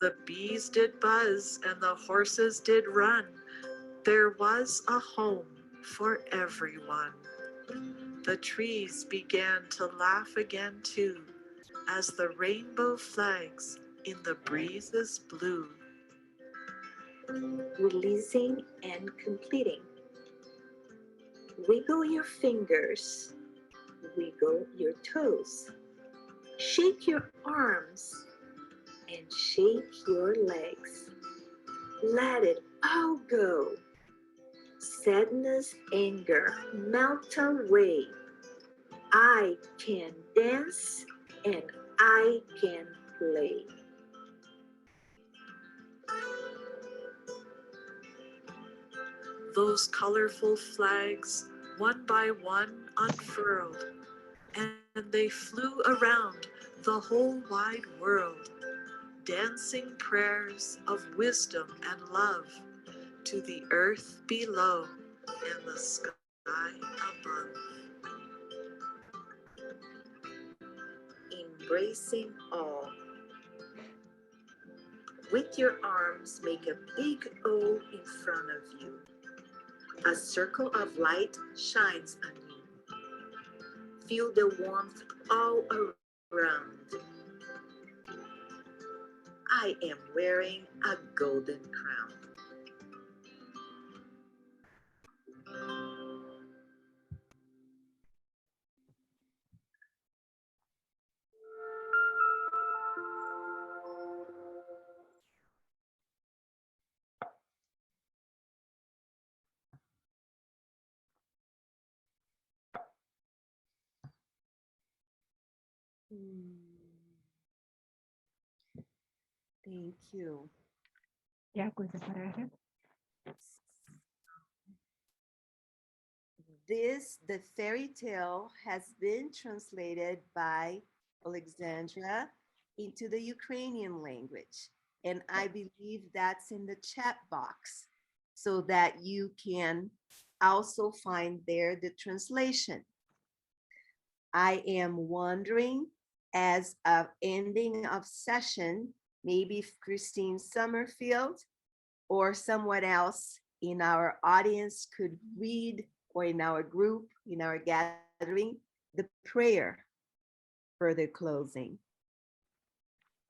The bees did buzz and the horses did run. There was a home for everyone. The trees began to laugh again too, as the rainbow flags in the breezes blew. Releasing and completing. Wiggle your fingers, wiggle your toes. Shake your arms and shake your legs. Let it all go. Sadness, anger, melt away. I can dance and I can play. Those colorful flags, one by one, unfurled, and they flew around the whole wide world, dancing prayers of wisdom and love to the earth below and the sky above. Embracing all. With your arms, make a big O in front of you. A circle of light shines on you. Feel the warmth all around. I am wearing a golden crown. Thank you. Дякую за перегляд. The fairy tale has been translated by Alexandra into the Ukrainian language. And I believe that's in the chat box. so that you can also find there the translation. I am wondering, as of ending of session, maybe Christine Summerfield or someone else in our audience could read, or in our group, in our gathering, the prayer for the closing.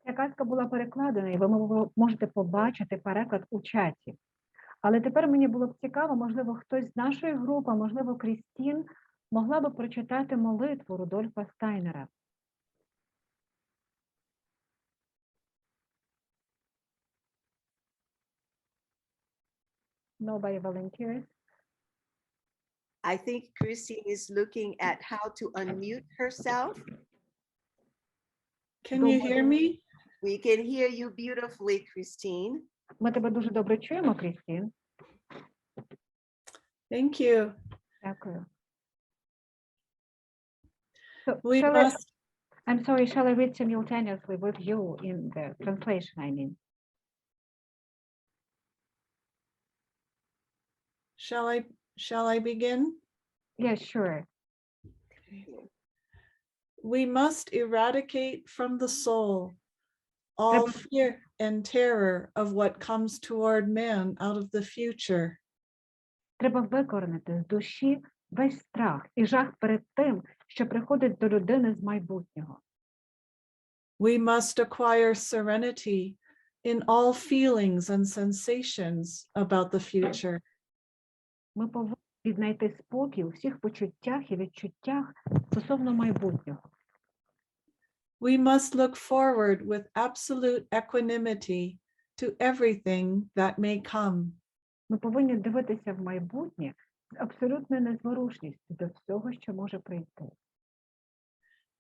Ця казка була перекладена, і ви можете побачити переклад у чаті. Але тепер мені було б цікаво, можливо, хтось з нашої групи, можливо, Крістін, могла б прочитати молитву Рудольфа Стайнера. Nobody volunteers. I think Christine is looking at how to unmute herself. Can you hear me? We can hear you beautifully, Christine. Ми тебе дуже добре чуємо, Крістін. Thank you. Дякую. So, We shall I- must, I'm sorry, shall I read simultaneously with you in the translation, I mean? shall I begin? Yes, sure. We must eradicate from the soul all fear and terror of what comes toward man out of the future. Треба викоренити з душі весь страх і жах перед тим, що приходить до людини з майбутнього. We must acquire serenity in all feelings and sensations about the future. Ми повинні віднайти спокій у всіх почуттях і відчуттях стосовно майбутнього. We must look forward with absolute equanimity to everything that may come. Ми повинні дивитися в майбутнє з абсолютною незворушністю до всього, що може прийти.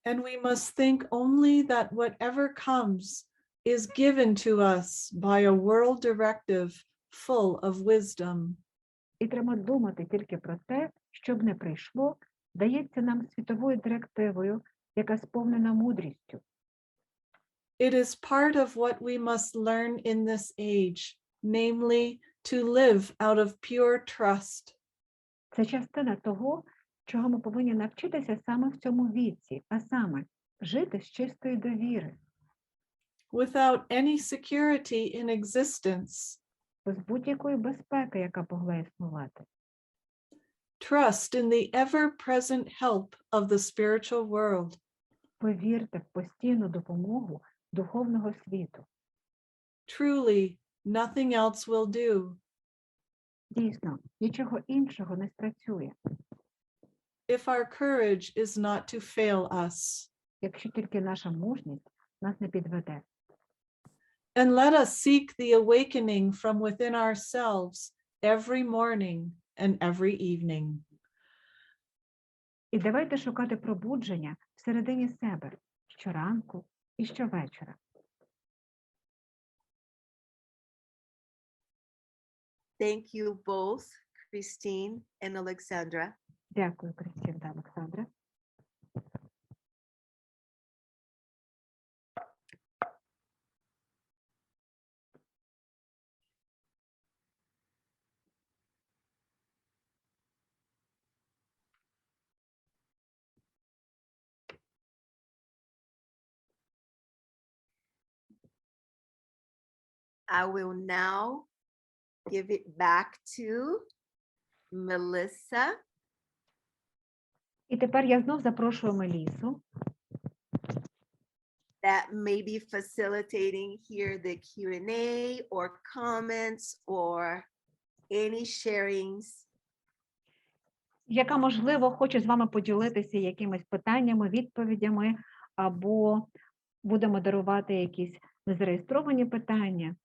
And we must think only that whatever comes is given to us by a world directive full of wisdom. І треба думати тільки про те, що б не прийшло, дається нам світовою директивою, яка сповнена мудрістю. It is part of what we must learn in this age, namely to live out of pure trust. Це частина того, чого ми повинні навчитися саме в цьому віці, а саме жити з чистої довіри, Without any security in existence, без будь-якої безпеки, яка могла існувати. trust in the ever-present help of the spiritual world. Повірте в постійну допомогу духовного світу. Truly, nothing else will do. Дійсно, нічого іншого не спрацює, If our courage is not to fail us. якщо тільки наша мужність нас не підведе. And let us seek the awakening from within ourselves every morning and every evening. І давайте шукати пробудження всередині себе щоранку і щовечора. Thank you both, Christine and Alexandra. Дякую, Крістін та Олександра. I will now give it back to Melissa. І тепер я знов запрошую Мелісу, That may be facilitating here the Q&A or comments or any sharings. яка, можливо, хоче з вами поділитися якимись питаннями, відповідями, або буде модерувати якісь незареєстровані питання.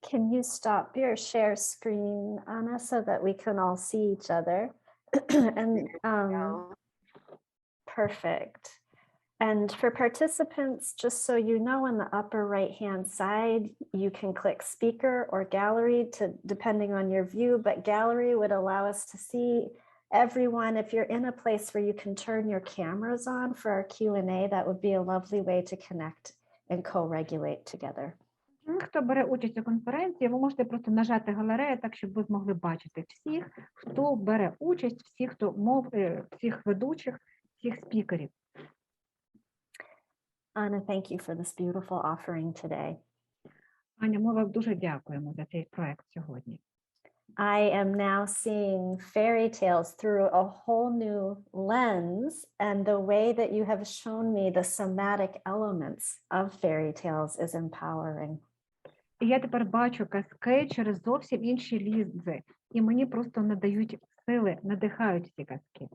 Can you stop your share screen, Anna, so that we can all see each other? And perfect. And for participants, just so you know, in the upper right-hand side, you can click speaker or gallery to depending on your view, but gallery would allow us to see everyone. If you're in a place where you can turn your cameras on for our Q&A, that would be a lovely way to connect and co-regulate together. Хто бере участь у конференції, ви можете просто нажати галерею, так, щоб ви змогли бачити всіх, хто бере участь, всіх ведучих, всіх спікерів. Anna, thank you for this beautiful offering today. Аня, ми вам дуже дякуємо за цей проект сьогодні. I am now seeing fairy tales through a whole new lens, and the way that you have shown me the somatic elements of fairy tales is empowering. І я тепер бачу казки через зовсім інші лінзи, і мені просто надають сили, надихають ці казки.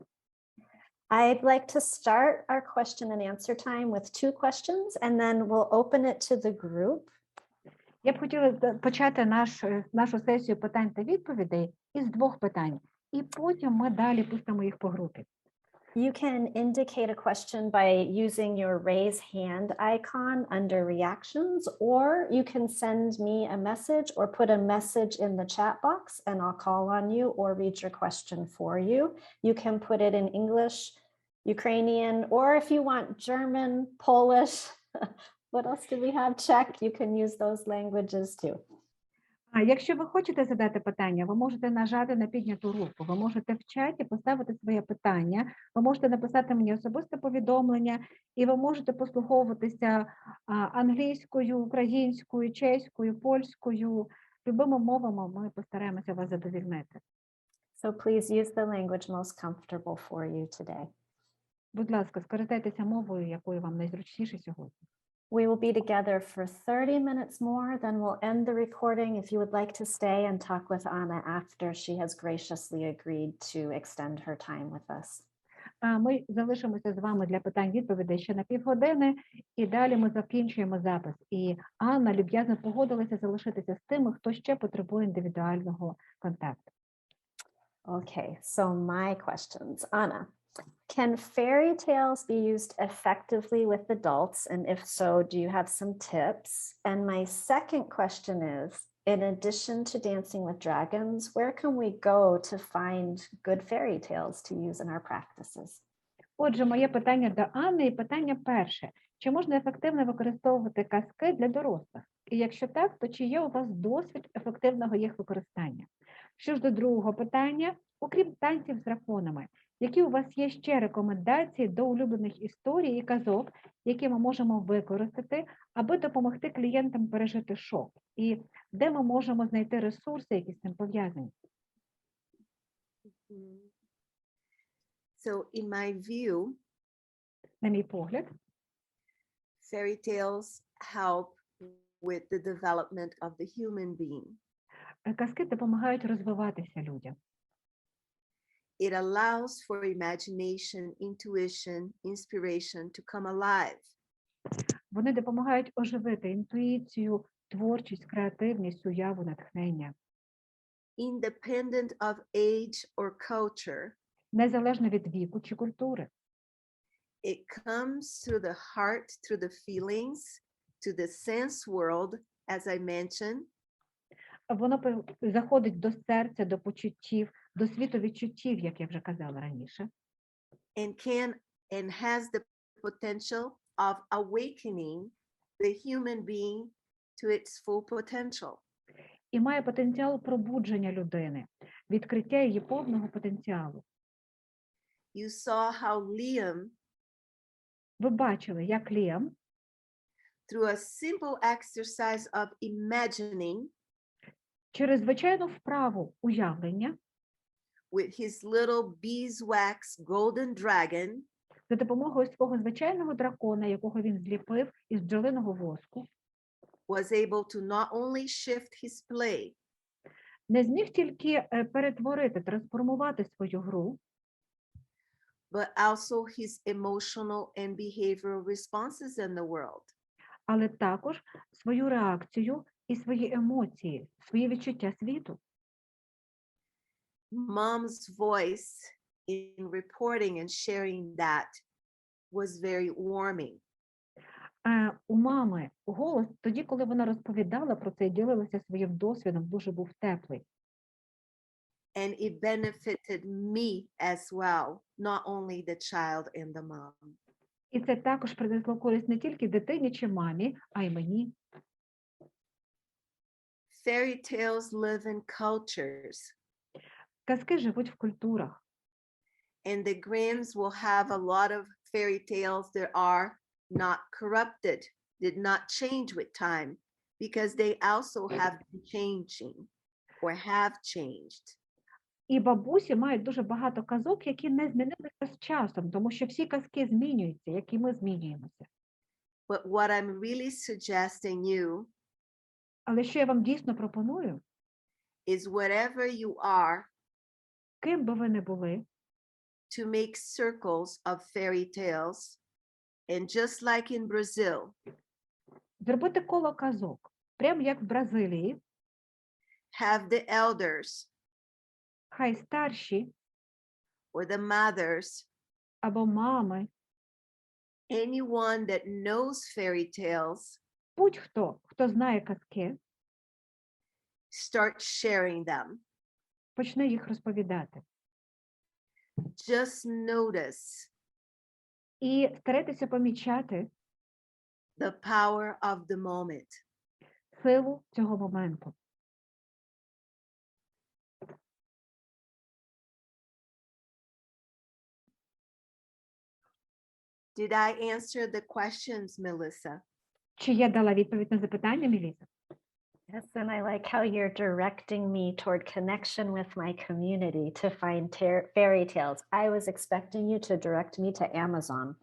I'd like to start our question and answer time with 2 questions, and then we'll open it to the group. Я б хотіла почати нашу сесію питань та відповідей із 2 питань, і потім ми далі пустимо їх по групі. You can indicate a question by using your raise hand icon under reactions, or you can send me a message or put a message in the chat box and I'll call on you or read your question for you. You can put it in English, Ukrainian, or if you want German, Polish, what else do we have? Czech, you can use those languages too. А якщо ви хочете задати питання, ви можете нажати на підняту руку, ви можете в чаті поставити своє питання, ви можете написати мені особисте повідомлення, і ви можете послуховуватися англійською, українською, чеською, польською, любими мовами ми постараємося вас задовільнити. So please use the language most comfortable for you today. Будь ласка, скористайтеся мовою, якою вам найзручніше сьогодні. We will be together for 30 minutes more, then we'll end the recording if you would like to stay and talk with Anna after she has graciously agreed to extend her time with us. Ми залишимося з вами для питань-відповідей ще на півгодини, і далі ми закінчуємо запис. І Анна люб'язно погодилася залишитися з тими, хто ще потребує індивідуального контакту. Okay, so my questions. Anna, can fairy tales be used effectively with adults? And if so, do you have some tips? And my second question is, in addition to Dancing with Dragons, where can we go to find good fairy tales to use in our practices? Отже, моє питання до Анни і питання перше. Чи можна ефективно використовувати казки для дорослих? І якщо так, то чи є у вас досвід ефективного їх використання? Що ж до другого питання, окрім танців з драконами, які у вас є ще рекомендації до улюблених історій і казок, які ми можемо використати, аби допомогти клієнтам пережити шок? І де ми можемо знайти ресурси, які з цим пов'язані? So in my view, На мій погляд, fairy tales help with the development of the human being. казки допомагають розвиватися людям. It allows for imagination, intuition, inspiration to come alive. Вони допомагають оживити інтуїцію, творчість, креативність, уяву, натхнення. Independent of age or culture, Незалежно від віку чи культури. it comes through the heart, through the feelings, to the sense world, as I mentioned, Воно заходить до серця, до почуттів, до світу відчуттів, як я вже казала раніше. and has the potential of awakening the human being to its full potential. І має потенціал пробудження людини, відкриття її повного потенціалу. You saw how Liam, Ви бачили, як Ліам through a simple exercise of imagining, через звичайну вправу уявлення with his little beeswax golden dragon, за допомогою свого звичайного дракона, якого він зліпив із бджолиного воску, was able to not only shift his play, не зміг тільки перетворити, трансформувати свою гру, but also his emotional and behavioral responses in the world. але також свою реакцію і свої емоції, свої відчуття світу. Mom's voice in reporting and sharing that was very warming. У мами голос тоді, коли вона розповідала про це і ділилася своїм досвідом, дуже був теплий. And it benefited me as well, not only the child and the mom. І це також принесло користь не тільки дитині чи мамі, а й мені. Fairy tales live in cultures, Казки живуть в культурах. and the Grimms will have a lot of fairy tales that are not corrupted, did not change with time, because they also have been changing or have changed. І бабусі мають дуже багато казок, які не змінилися з часом, тому що всі казки змінюються, як і ми змінюємося. But what I'm really suggesting you Але що я вам дійсно пропоную, is whatever you are, ким би ви не були, to make circles of fairy tales. And just like in Brazil, зробити коло казок, прямо як в Бразилії, have the elders хай старші or the mothers, або мами, anyone that knows fairy tales, будь-хто, хто знає казки, start sharing them. почне їх розповідати. Just notice І старайтеся помічати the power of the moment. силу цього моменту. Did I answer the questions, Melissa? Чи я дала відповідь на запитання, Міліса? Yes, and I like how you're directing me toward connection with my community to find fairy tales. I was expecting you to direct me to Amazon.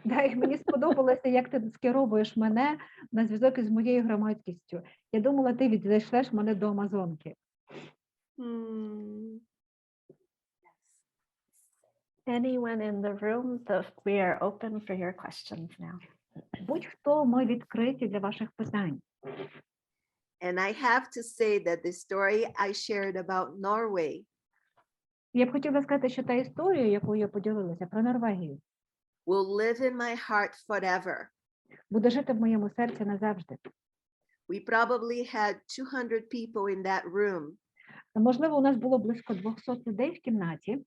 Да, і мені сподобалося, як ти скеровуєш мене на зв'язок із моєю громадськістю. Я думала, ти відійшлеш мене до Амазонки. Anyone in the room, we are open for your questions now. Будь-хто, ми відкриті для ваших питань. And I have to say that the story I shared about Norway Я б хотіла сказати, що та історія, якою я поділилася про Норвегію, will live in my heart forever. буде жити в моєму серці назавжди. We probably had 200 people in that room Можливо, у нас було близько 200 людей в кімнаті,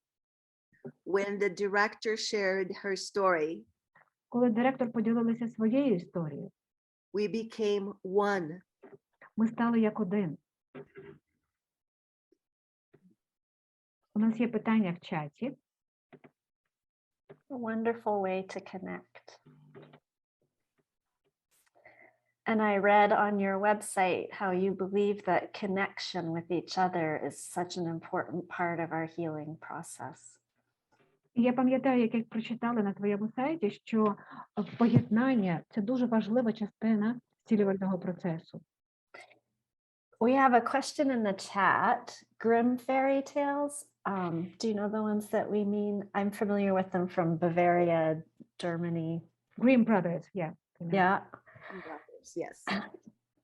when the director shared her story. коли директор поділилася своєю історією. We became one. Ми стали як один. У нас є питання в чаті. A wonderful way to connect. And I read on your website how you believe that connection with each other is such an important part of our healing process. І я пам'ятаю, як я прочитала на твоєму сайті, що поєднання – це дуже важлива частина зцілювального процесу. We have a question in the chat. Grimm fairy tales. Do you know the ones that we mean? I'm familiar with them from Bavaria, Germany. Grimm Brothers, yeah. Yeah. Yes.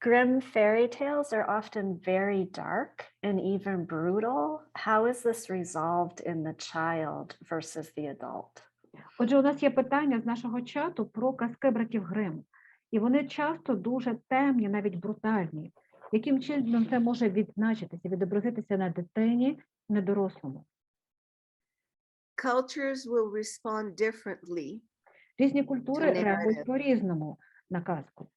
Grimm fairy tales are often very dark and even brutal. How is this resolved in the child versus the adult? Отже, у нас є питання з нашого чату про казки братів Грим. І вони часто дуже темні, навіть брутальні. Яким чином це може відзначитися, відобразитися на дитині, на дорослому? Cultures will respond differently. Різні культури Це реагують narrative. по-різному на казку.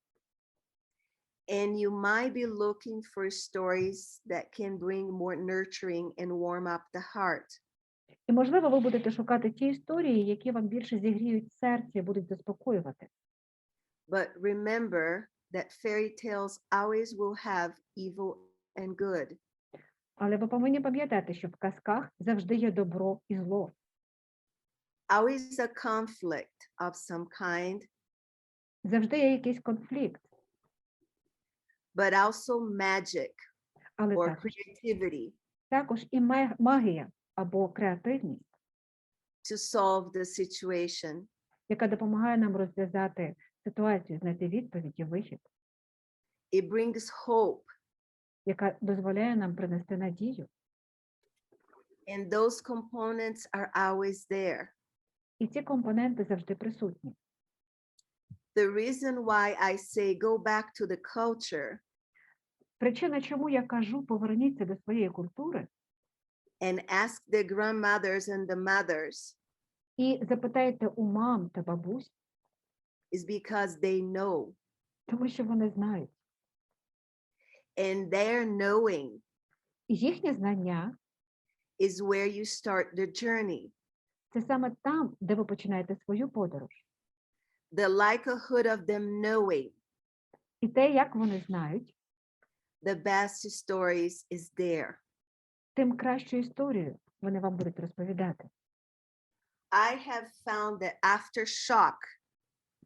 And you might be looking for stories that can bring more nurturing and warm up the heart. І, можливо, ви будете шукати ті історії, які вам більше зігріють серце і будуть заспокоювати. But remember that fairy tales always will have evil and good. Але ви повинні пам'ятати, що в казках завжди є добро і зло. Always a conflict of some kind, Завжди є якийсь конфлікт, but also magic але or також, creativity також і магія або креативність, to solve the situation. яка допомагає нам розв'язати ситуацію, знайти відповідь і вихід, It brings hope, яка дозволяє нам принести надію. and those components are always there. І ці компоненти завжди присутні. The reason why I say go back to the culture Причина, чому я кажу, поверніться до своєї культури and ask the grandmothers and the mothers і запитайте у мам та бабусь, is because they know. тому що вони знають. And their knowing І їхнє знання is where you start the journey. – це саме там, де ви починаєте свою подорож. The likelihood of them knowing І те, як вони знають, the best stories is there. тим кращу історію вони вам будуть розповідати. I have found that after shock,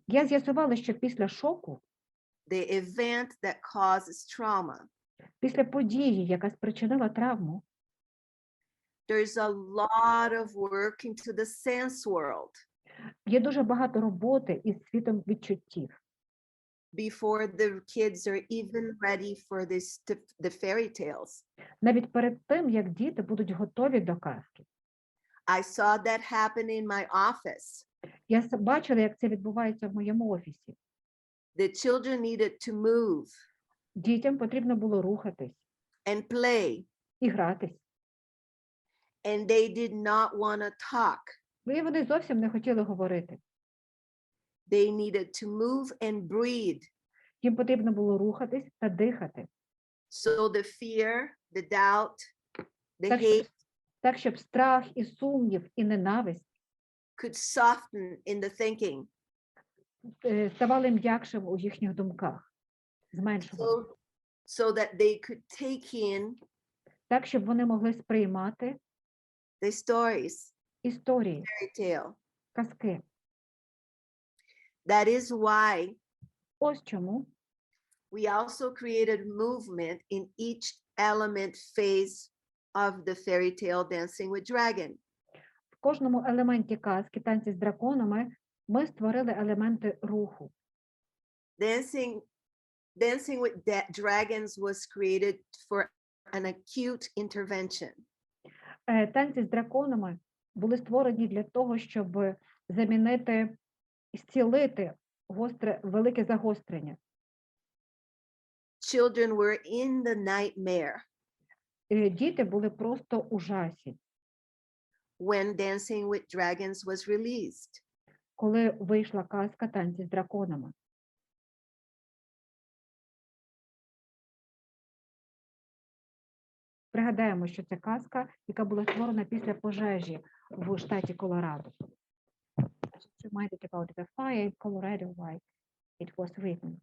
Я з'ясувала, що після шоку, the event that causes trauma, після події, яка спричинила травму, there's a lot of work into the sense world є дуже багато роботи із світом відчуттів, before the kids are even ready for the fairy tales. навіть перед тим, як діти будуть готові до казки. I saw that happen in my office. Я бачила, як це відбувається в моєму офісі. The children needed to move Дітям потрібно було рухатись and play, і гратись. and they did not want to talk. І вони зовсім не хотіли говорити. They needed to move and breathe. Їм потрібно було рухатись та дихати. So the fear, the doubt, the Так, hate так, щоб страх і сумнів і ненависть could soften in the thinking. ставали м'якшим у їхніх думках, зменшували. So that they could take in Так, щоб вони могли сприймати the stories, історії, fairy tale. казки. That is why Ось чому we also created movement in each element phase of the fairy tale Dancing with Dragon. в кожному елементі казки «Танці з драконами» ми створили елементи руху. Dancing with Dragons was created for an acute intervention. Танці з драконами були створені для того, щоб замінити, зцілити велике загострення. Children were in the nightmare Діти були просто у жахі, when Dancing with Dragons was released. коли вийшла казка «Танці з драконами». Пригадаємо, що це казка, яка була створена після пожежі в штаті Колорадо. Just reminded about the fire in Colorado, why it was written.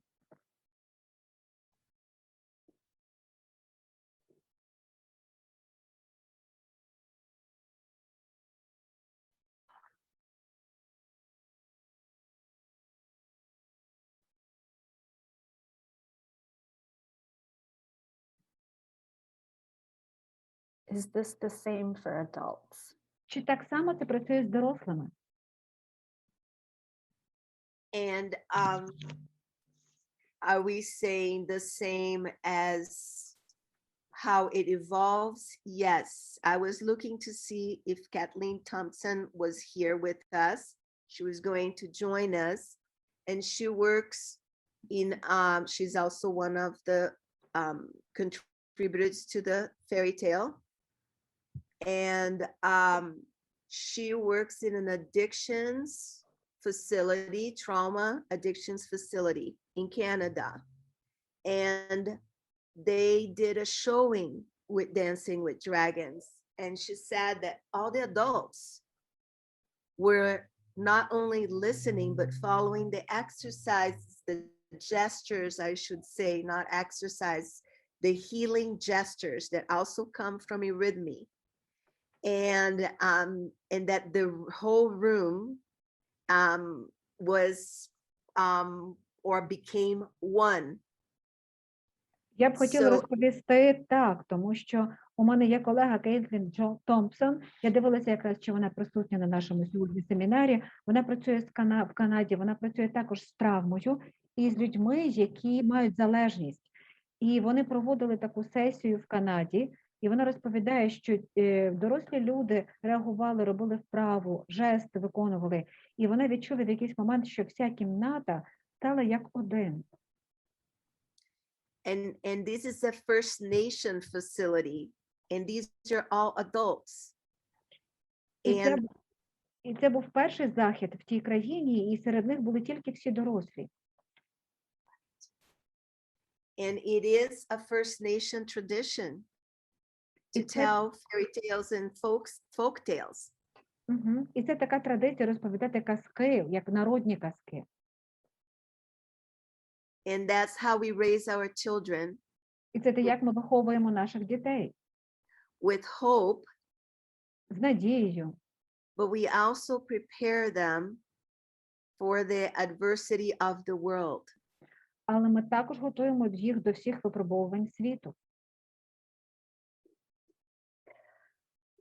Is this the same for adults? Чи так само це працює з дорослими? And are we saying the same as how it evolves? Yes. I was looking to see if Kathleen Thompson was here with us. She was going to join us, and she works in, she's also one of the contributors to the fairy tale. And she works in an addictions facility, trauma addictions facility in Canada. And they did a showing with Dancing with Dragons. And she said that all the adults were not only listening, but following the exercises, the gestures, I should say, not exercise, the healing gestures that also come from eurythmy. And that the whole room was or became one. Я б хотіла So- розповісти так, тому що у мене є колега Кейтлін Томпсон. Я дивилася якраз, чи вона присутня на нашому сьогодні семінарі. Вона працює в Канаді, вона працює також з травмою і з людьми, які мають залежність. І вони проводили таку сесію в Канаді, і вона розповідає, що дорослі люди реагували, робили вправу, жести виконували, і вона відчула в якийсь момент, що вся кімната стала як один. And this is a First Nation facility, and these are all adults. And І це був перший захід в тій країні, і серед них були тільки всі дорослі. And it is a First Nation tradition to It's tell fairy tales and folk tales. І це така традиція розповідати казки, як народні казки. And that's how we raise our children, І це те, як ми виховуємо наших дітей. with hope, З надією. but we also prepare them for the adversity of the world. Але ми також готуємо їх до всіх випробовувань світу.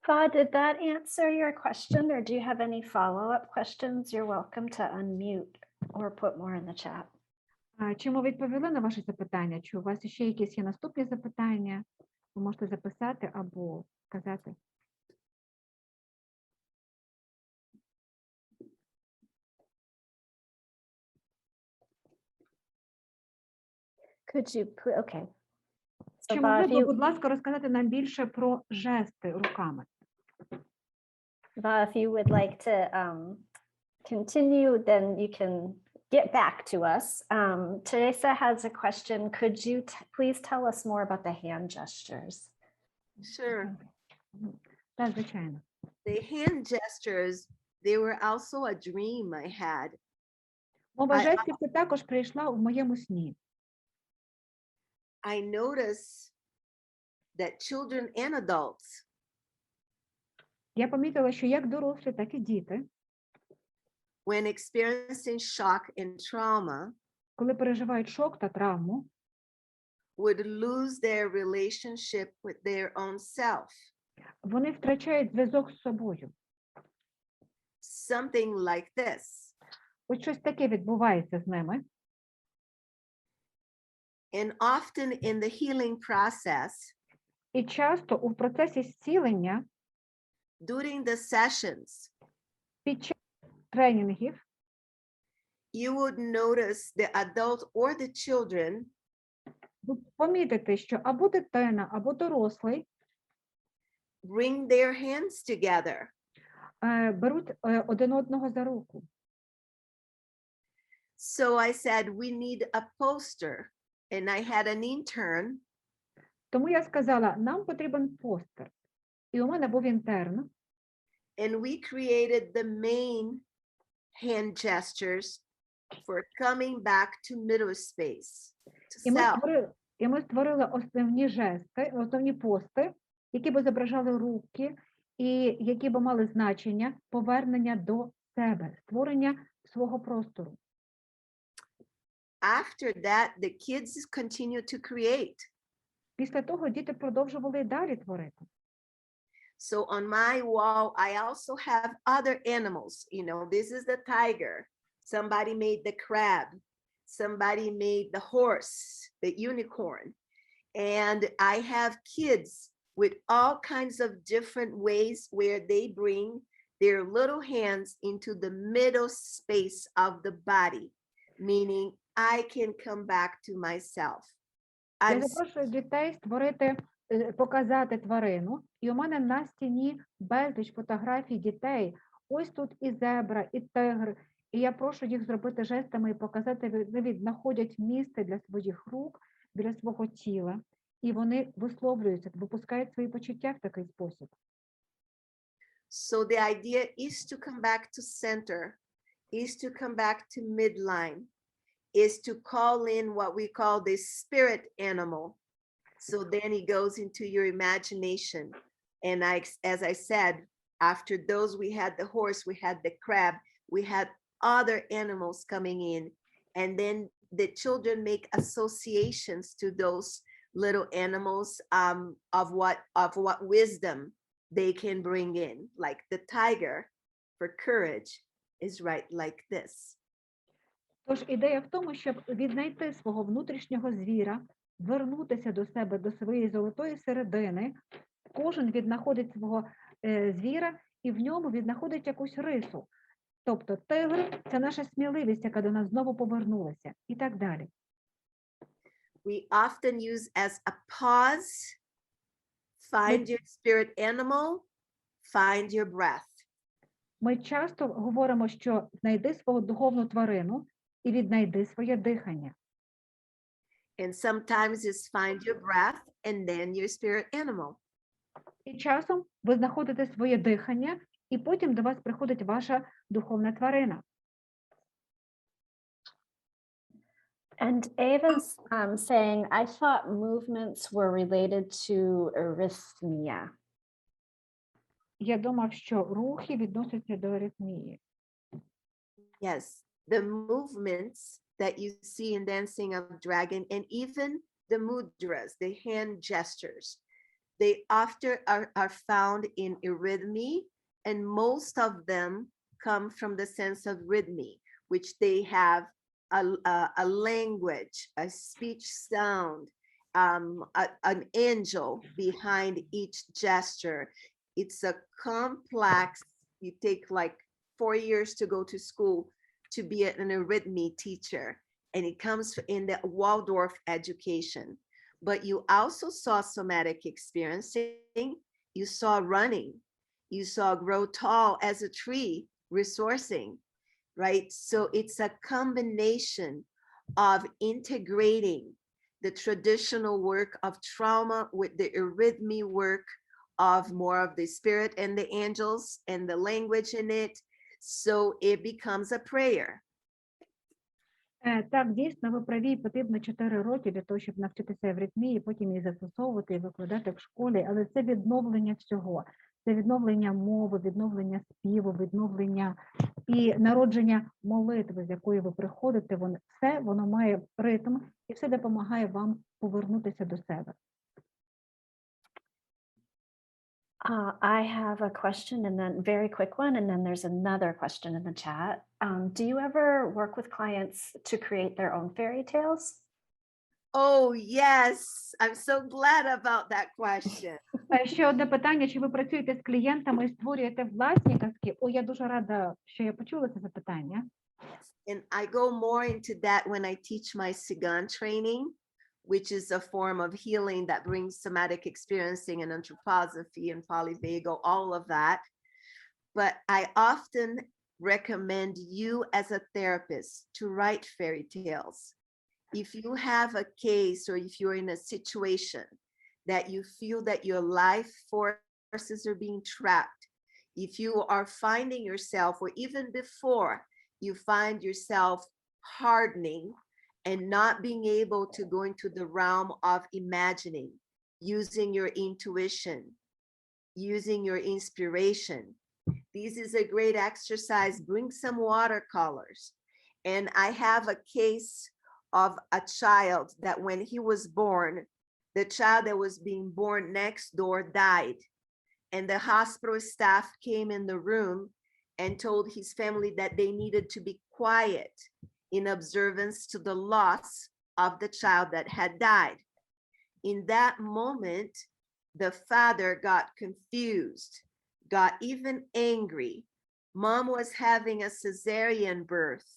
Va, did that answer your question, or do you have any follow-up questions? You're welcome to unmute or put more in the chat. Чи ми відповіли на ваші запитання? Чи у вас ще якісь є наступні запитання? Ви можете записати або сказати. Could you, okay. So, Чи Va, могли if б ви, you, будь ласка, розказати нам більше про жести руками? Va, if you would like to continue, then you can get back to us. Teresa has a question. Could you please tell us more about the hand gestures? Sure. Так, звичайно. The hand gestures, they were also a dream I had. Мова жестів це також прийшла у моєму сні. I noticed that children and adults, Я помітила, що як дорослі, так і діти, when experiencing shock and trauma, коли переживають шок та травму, would lose their relationship with their own self. вони втрачають зв'язок з собою. Something like this. Ось щось таке відбувається з ними. And often in the healing process, І часто у процесі зцілення, during the sessions, під час тренінгів, you would notice the adult or the children ви помітите, що або дитина, або дорослий bring their hands together. беруть один одного за руку. So I said, we need a poster. And I had an intern. Тому я сказала, нам потрібен постер. І у мене був інтерн. And we created the main hand gestures for coming back to middle space, to self. І ми створили основні жести, основні пости, які б зображали руки і які б мали значення повернення до себе, створення свого простору. After that, the kids continue to create. Після того діти продовжували і далі творити. So on my wall, I also have other animals. You know, this is the tiger. Somebody made the crab. Somebody made the horse, the unicorn. And I have kids with all kinds of different ways where they bring their little hands into the middle space of the body, meaning I can come back to myself. Я запрошую дітей створити, показати тварину, і у мене на стіні безліч фотографій дітей. Ось тут і зебра, і тигр. І я прошу їх зробити жестами і показати, вони знаходять місце для своїх рук, для свого тіла, і вони висловлюються, випускають свої почуття в такий спосіб. So the idea is to come back to center, is to come back to midline, is to call in what we call the spirit animal. So then it goes into your imagination. And as I said, after those, we had the horse, we had the crab, we had other animals coming in. And then the children make associations to those little animals of what wisdom they can bring in. Like the tiger for courage is right like this. Тож ідея в тому, щоб віднайти свого внутрішнього звіра, вернутися до себе, до своєї золотої середини. Кожен віднаходить свого звіра і в ньому віднаходить якусь рису. Тобто тигр – це наша сміливість, яка до нас знову повернулася, і так далі. We often use as a pause, find your spirit animal, find your breath. Ми часто говоримо, що знайди свою духовну тварину і віднайди своє дихання. And sometimes it's find your breath and then your spirit animal. І часом ви знаходите своє дихання, і потім до вас приходить ваша духовна тварина. And Ava's saying, I thought movements were related to arrhythmia. Я думав, що рухи відносяться до аритмії. Yes, the movements that you see in Dancing of Dragon and even the mudras, the hand gestures, they often are found in arrhythmy, and most of them come from the sense of rhythmy, which they have a language, a speech sound, an angel behind each gesture. It's a complex, you take like 4 years to go to school to be an arrhythmy teacher, and it comes in the Waldorf education. But you also saw somatic experiencing, you saw running, you saw grow tall as a tree, resourcing, right? So it's a combination of integrating the traditional work of trauma with the arrhythmy work of more of the spirit and the angels and the language in it. So it becomes a prayer. Так, дійсно, ви праві, потрібно 4 роки для того, щоб навчитися в ритмії, потім її застосовувати і викладати в школі, але це відновлення всього. Це відновлення мови, відновлення співу, відновлення і народження молитви, з якої ви приходите. Воно має ритм і все допомагає вам повернутися до себе. I have a question and then very quick one, and then there's another question in the chat. Do you ever work with clients to create their own fairy tales? Oh, yes. I'm so glad about that question. Ще одне питання, чи ви працюєте з клієнтами і створюєте власні казки? О, я дуже рада, що я почула це запитання. And I go more into that when I teach my Sigan training, which is a form of healing that brings somatic experiencing and anthroposophy and polyvagal, all of that. But I often recommend you as a therapist to write fairy tales. If you have a case or if you're in a situation that you feel that your life forces are being trapped, if you are finding yourself, or even before you find yourself hardening and not being able to go into the realm of imagining, using your intuition, using your inspiration, this is a great exercise. Bring some watercolors. And I have a case of a child that when he was born, the child that was being born next door died. And the hospital staff came in the room and told his family that they needed to be quiet in observance to the loss of the child that had died. In that moment, the father got confused, got even angry. Mom was having a cesarean birth,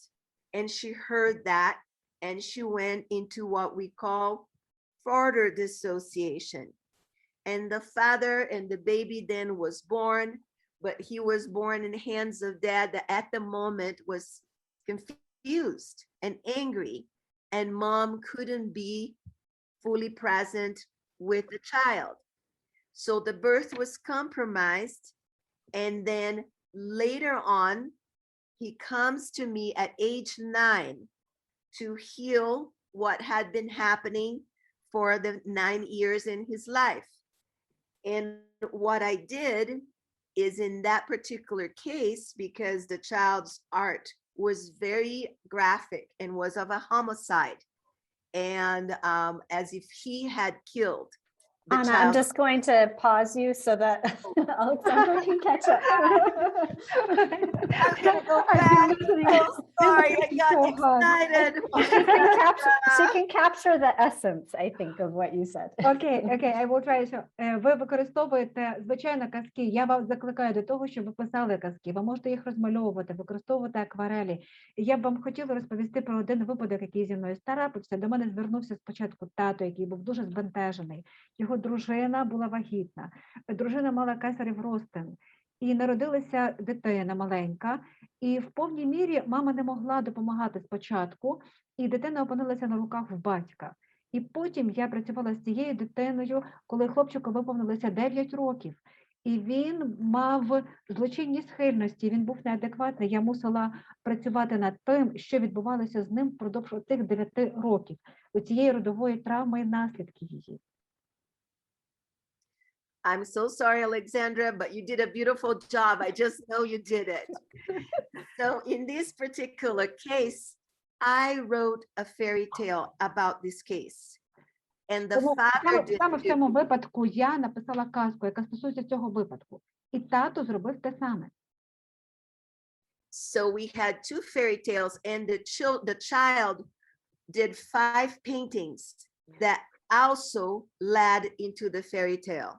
and she heard that, and she went into what we call further dissociation. And the father and the baby then was born, but he was born in the hands of dad that at the moment was confused and angry, and mom couldn't be fully present with the child. So the birth was compromised. And then later on, he comes to me at age 9 to heal what had been happening for the 9 years in his life. And what I did is in that particular case, because the child's art was very graphic and was of a homicide, and as if he had killed the Anna, child. I'm just going to pause you so that Alexandra can catch up. I'm gonna go back. So sorry, I got excited. She can capture the essence, I think, of what you said. Окей, I will try. So, ви використовуєте, звичайно, казки. Я вас закликаю до того, щоб ви писали казки. Ви можете їх розмальовувати, використовувати акварелі. Я б вам хотіла розповісти про один випадок, який зі мною трапився. До мене звернувся спочатку тато, який був дуже збентежений. Його дружина була вагітна. Дружина мала кесарів розтин. І народилася дитина маленька. І в повній мірі мама не могла допомагати спочатку. І дитина опинилася на руках в батька. І потім я працювала з цією дитиною, коли хлопчику виповнилося 9 років. І він мав злочинні схильності, він був неадекватний. Я мусила працювати над тим, що відбувалося з ним впродовж цих 9 років. У цієї родової травми і наслідки її. I'm so sorry, Alexandra, but you did a beautiful job. I just know you did it. So in this particular case, I wrote a fairy tale about this case. And the Тому father did саме в too. цьому випадку я написала казку, яка стосується цього випадку. І тато зробив те саме. So we had two fairy tales, and the child did 5 paintings that also led into the fairy tale.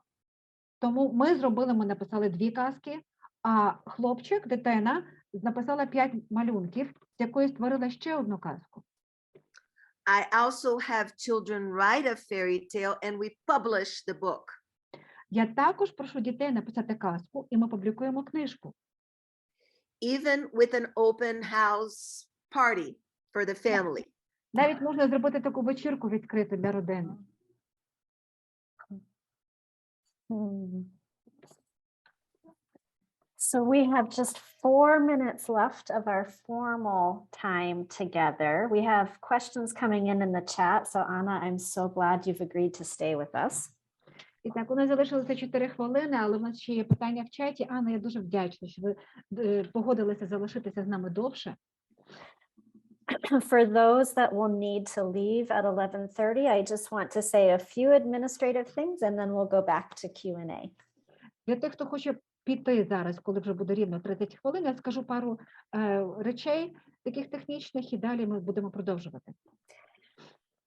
Тому ми написали 2 казки, а хлопчик, дитина, написала 5 малюнків, з якої створила ще одну казку. I also have children write a fairy tale, and we publish the book. Я також прошу дітей написати казку, і ми публікуємо книжку. Even with an open house party for the family. Навіть можна зробити таку вечірку відкриту для родини. So we have just 4 minutes left of our formal time together. We have questions coming in the chat. So Anna, I'm so glad you've agreed to stay with us. І так, у нас залишилося 4 хвилини, але в нас ще є питання в чаті. Анна, я дуже вдячна, що ви погодилися залишитися з нами довше. For those that will need to leave at 11:30, I just want to say a few administrative things and then we'll go back to Q&A. Для тих, хто хоче піти зараз, коли вже буде рівно 30 хвилин, я скажу пару речей, таких технічних, і далі ми будемо продовжувати.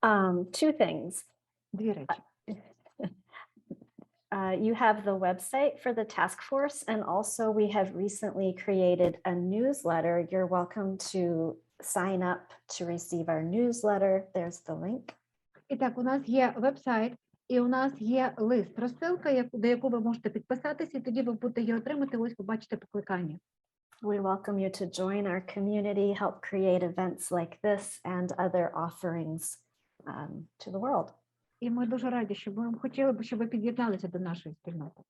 Two things. 2 речі. You have the website for the task force, and also we have recently created a newsletter. You're welcome to sign up to receive our newsletter. There's the link. І так, у нас є веб-сайт, і у нас є лист, розсилка, до яку ви можете підписатися, і тоді ви будете її отримати, ось побачите покликання. We welcome you to join our community, help create events like this and other offerings to the world. І ми дуже раді, щоб ми хотіли б, щоб ви під'єдналися до нашої спільноти.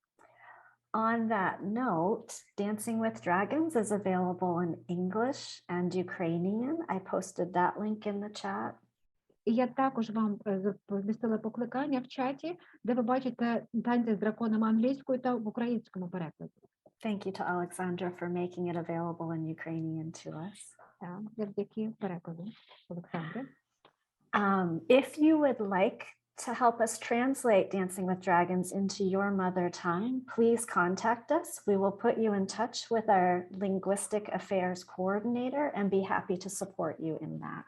On that note, Dancing with Dragons is available in English and Ukrainian. I posted that link in the chat. І я також вам розмістила покликання в чаті, де ви бачите танці з драконами англійською та в українському перекладі. Thank you to Alexandra for making it available in Ukrainian to us. Так, завдяки перекладу, Олександре. If you would like to help us translate Dancing with Dragons into your mother tongue, please contact us. We will put you in touch with our linguistic affairs coordinator and be happy to support you in that.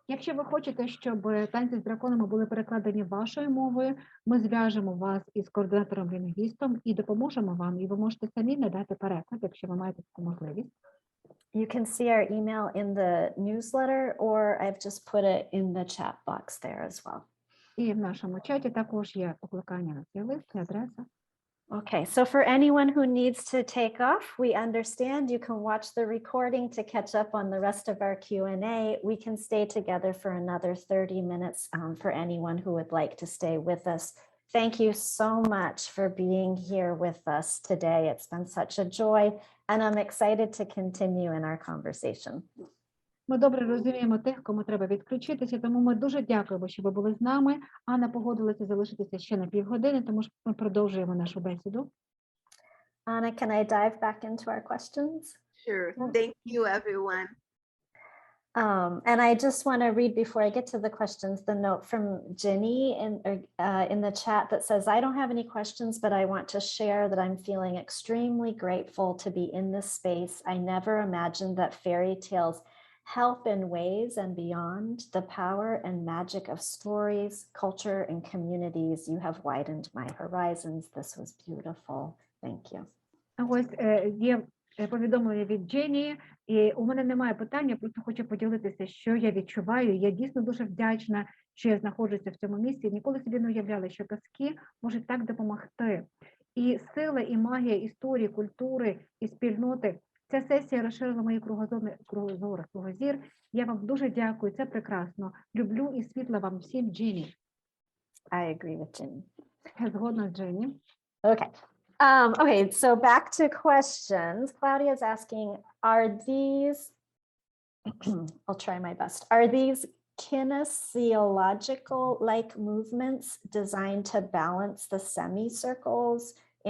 Якщо ви хочете, щоб танці з драконами були перекладені вашою мовою, ми зв'яжемо вас із координатором-лінгвістом і допоможемо вам, і ви можете самі надати переклад, якщо ви маєте таку можливість. You can see our email in the newsletter, or I've just put it in the chat box there as well. І в нашому чаті також є покликання на цей лист, адреса. Okay, so for anyone who needs to take off, we understand you can watch the recording to catch up on the rest of our Q&A. We can stay together for another 30 minutes for anyone who would like to stay with us. Thank you so much for being here with us today. It's been such a joy, and I'm excited to continue in our conversation. Ми добре розуміємо тих, кому треба відключитися, тому ми дуже дякуємо, що ви були з нами. Анна погодилася залишитися ще на півгодини, тому що ми продовжуємо нашу бесіду. Anna, can I dive back into our questions? Sure. Thank you, everyone. And I just want to read before I get to the questions, the note from Ginny in the chat that says, I don't have any questions, but I want to share that I'm feeling extremely grateful to be in this space. I never imagined that fairy tales help in ways and beyond the power and magic of stories, culture, and communities. You have widened my horizons. This was beautiful. Thank you. Ось є повідомлення від Джені, і у мене немає питання, просто хочу поділитися, що я відчуваю. Я дійсно дуже вдячна, що я знаходжуся в цьому місці. Ніколи собі не уявляла, що казки можуть так допомогти. І сила, і магія історії, культури і спільноти Ця сесія розширила мої кругозір. Я вам дуже дякую, це прекрасно. Люблю і світла вам всім, Джині. I agree with Ginny. Я згодна з Джині. Okay. Okay, so back to questions. Claudia is asking, are these, I'll try my best. Are these kinesiological-like movements designed to balance the semicircles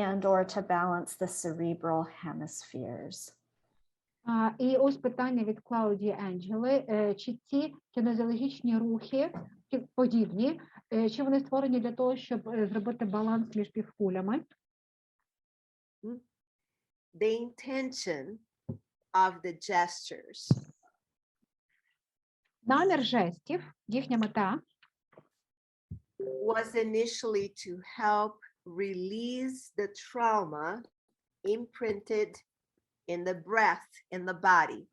and or to balance the cerebral hemispheres? І ось питання від Клаудії Енджели. Чи ці кінезіологічні рухи подібні, чи вони створені для того, щоб зробити баланс між півкулями? The intention of the gestures Намір жестів, їхня мета was initially to help release the trauma imprinted in the breath in the body.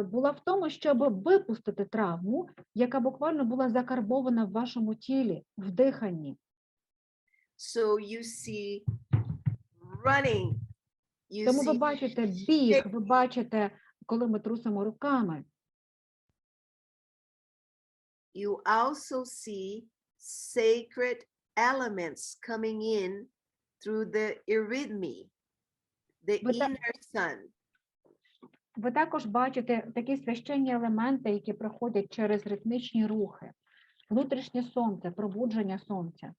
була в тому, щоб випустити травму, яка буквально була закарбована в вашому тілі, в диханні. So you see running, you Тому ви see бачите біг, ви бачите, коли ми трусимо руками. you also see sacred elements coming in through the arrhythmy, the But that- inner sun. Ви також бачите такі священні елементи, які проходять через ритмічні рухи. Внутрішнє сонце, пробудження сонця,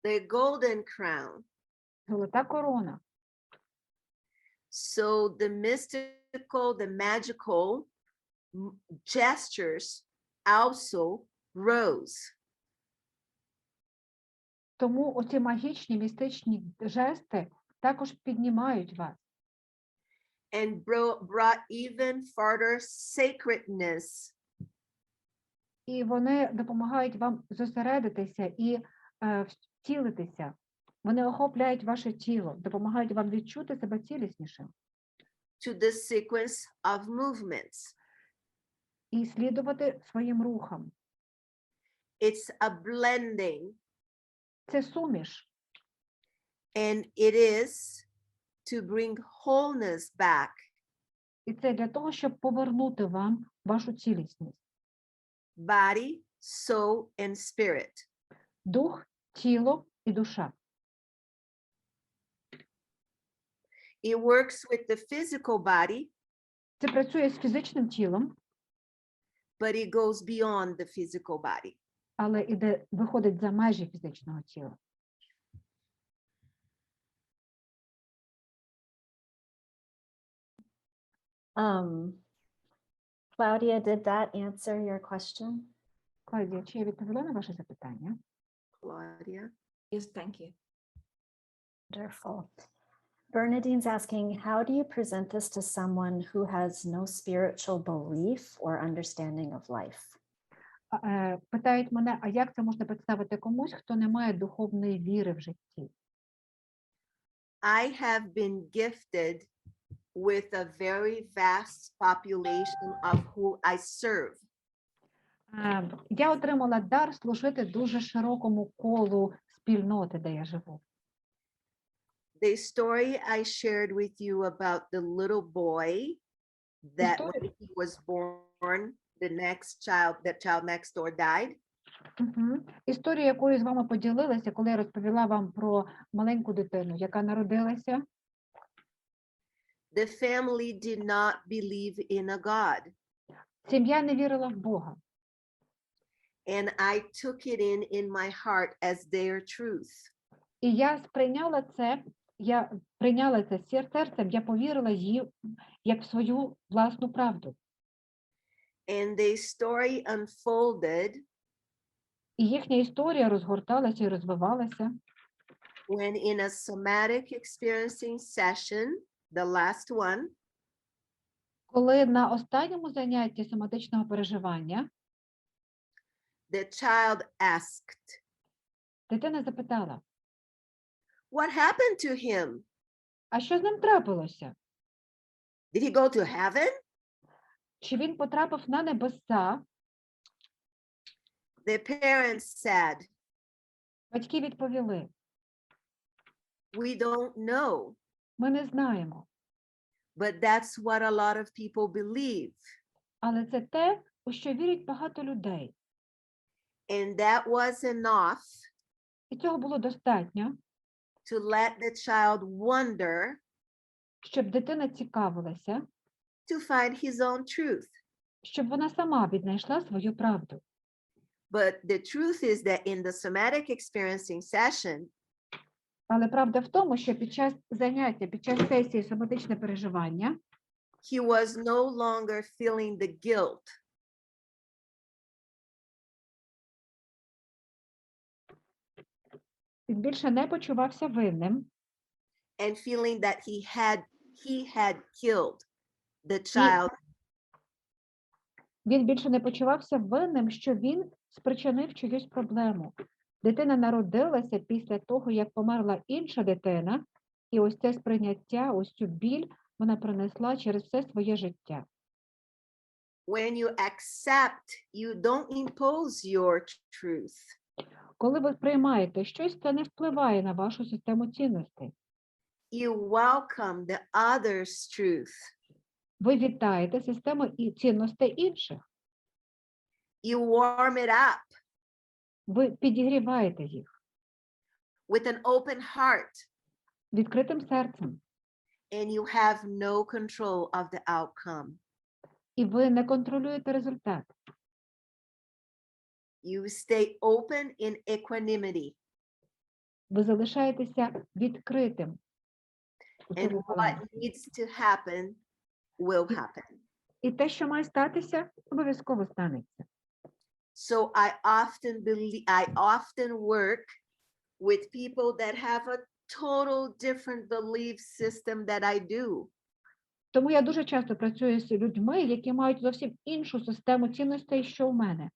The golden crown. золота корона. So the mystical, the magical gestures also rose. Тому оці магічні, містичні жести також піднімають вас. And brought even further sacredness І вони допомагають вам зосередитися і втілитися. Вони охопляють ваше тіло, допомагають вам відчути себе ціліснішим to the sequence of movements. і слідувати своїм рухам. It's a blending, Це суміш. and it is to bring wholeness back. І це для того, щоб повернути вам вашу цілісність. Body, soul, and spirit. Дух, тіло і душа. It works with the physical body, Це працює з фізичним тілом, but it goes beyond the physical body. але виходить за межі фізичного тіла. Claudia, did that answer your question? Клавдія, чи я відповіла на ваше запитання? Claudia. Yes, thank you. Wonderful. Bernadine's asking, how do you present this to someone who has no spiritual belief or understanding of life? Питають мене, а як це можна представити комусь, хто не має духовної віри в житті? I have been gifted with a very vast population of who I serve. Я отримала дар служити дуже широкому колу спільноти, де я живу. The story I shared with you about the little boy that when he was born, that child next door died. Історію, якою з вами поділилася, коли я розповіла вам про маленьку дитину, яка народилася. The family did not believe in a God. Сім'я не вірила в Бога. And I took it in my heart as their truth. І я сприйняла це, я прийняла це серцем, я повірила їй як в свою власну правду. And the story unfolded І їхня історія розгорталася і розвивалася. when in a somatic experiencing session, the last one, Коли на останньому занятті соматичного переживання the child asked, дитина запитала, what happened to him? а що з ним трапилося? Did he go to heaven? Чи він потрапив на небеса? The parents said, Батьки відповіли, we don't know. ми не знаємо. but that's what a lot of people believe. Але це те, у що вірять багато людей. And that was enough І цього було достатньо, to let the child wonder щоб дитина цікавилася, to find his own truth. щоб вона сама віднайшла свою правду. But the truth is that in the somatic experiencing session, Але правда в тому, що під час заняття, під час сесії соматичне переживання, he was no longer feeling the guilt він більше не почувався винним and feeling that he had killed the child. Він більше не почувався винним, що він спричинив чиюсь проблему. Дитина народилася після того, як померла інша дитина, і ось це сприйняття, ось цю біль вона принесла через все своє життя. When you accept, you don't impose your truth. Коли ви приймаєте щось, це не впливає на вашу систему цінностей. You welcome the other's truth. Ви вітаєте систему цінностей інших. You warm it up Ви підігріваєте їх with an open heart, відкритим серцем. and you have no control of the outcome. І ви не контролюєте результат. You stay open in equanimity. Ви залишаєтеся відкритим. у And цьому what балансі. needs to happen will happen. І те, що має статися, обов'язково станеться. So I often work with people that have a total different belief system that I do. Тому я дуже часто працюю з людьми, які мають зовсім іншу систему цінностей, що у мене.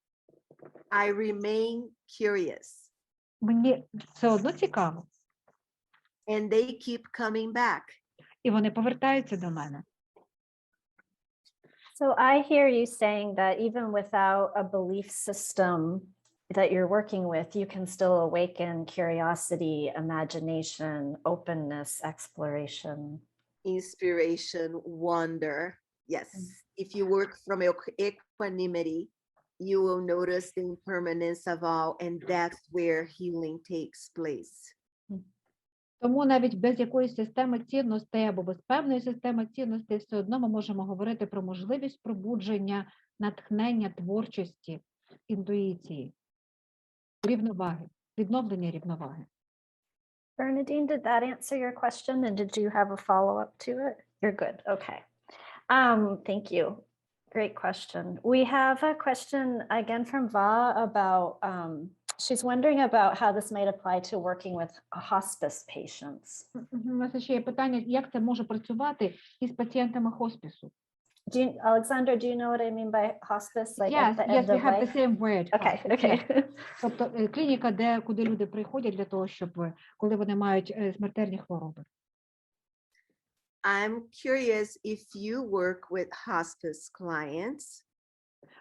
I remain curious, Мені все одно цікаво, and they keep coming back. і вони повертаються до мене. So I hear you saying that even without a belief system that you're working with, you can still awaken curiosity, imagination, openness, exploration. Inspiration, wonder. Yes, if you work from equanimity, you will notice the impermanence of all, and that's where healing takes place. Тому навіть без якоїсь системи цінностей або без певної системи цінностей все одно ми можемо говорити про можливість пробудження, натхнення, творчості, інтуїції, рівноваги, відновлення рівноваги. Bernadine, did that answer your question? And did you have a follow-up to it? You're good. Okay. Thank you. Great question. We have a question again from Va about, she's wondering about how this might apply to working with hospice patients. У нас ще є питання, як це може працювати із пацієнтами хоспісу. Alexandra, do you know what I mean by hospice? Like Yes, at the yes, end we of have the life? same word. Okay, hospice, okay. yes. Тобто клініка, куди люди приходять для того, щоб, коли вони мають смертельні хвороби. I'm curious if you work with hospice clients.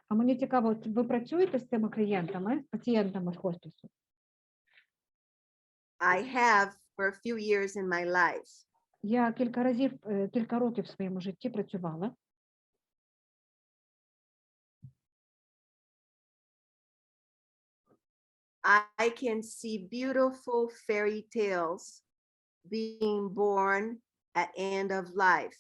А мені цікаво, ви працюєте з цими клієнтами, з пацієнтами з хоспісу? I have for a few years in my life. Я кілька років в своєму житті працювала. I can see beautiful fairy tales being born at end of life.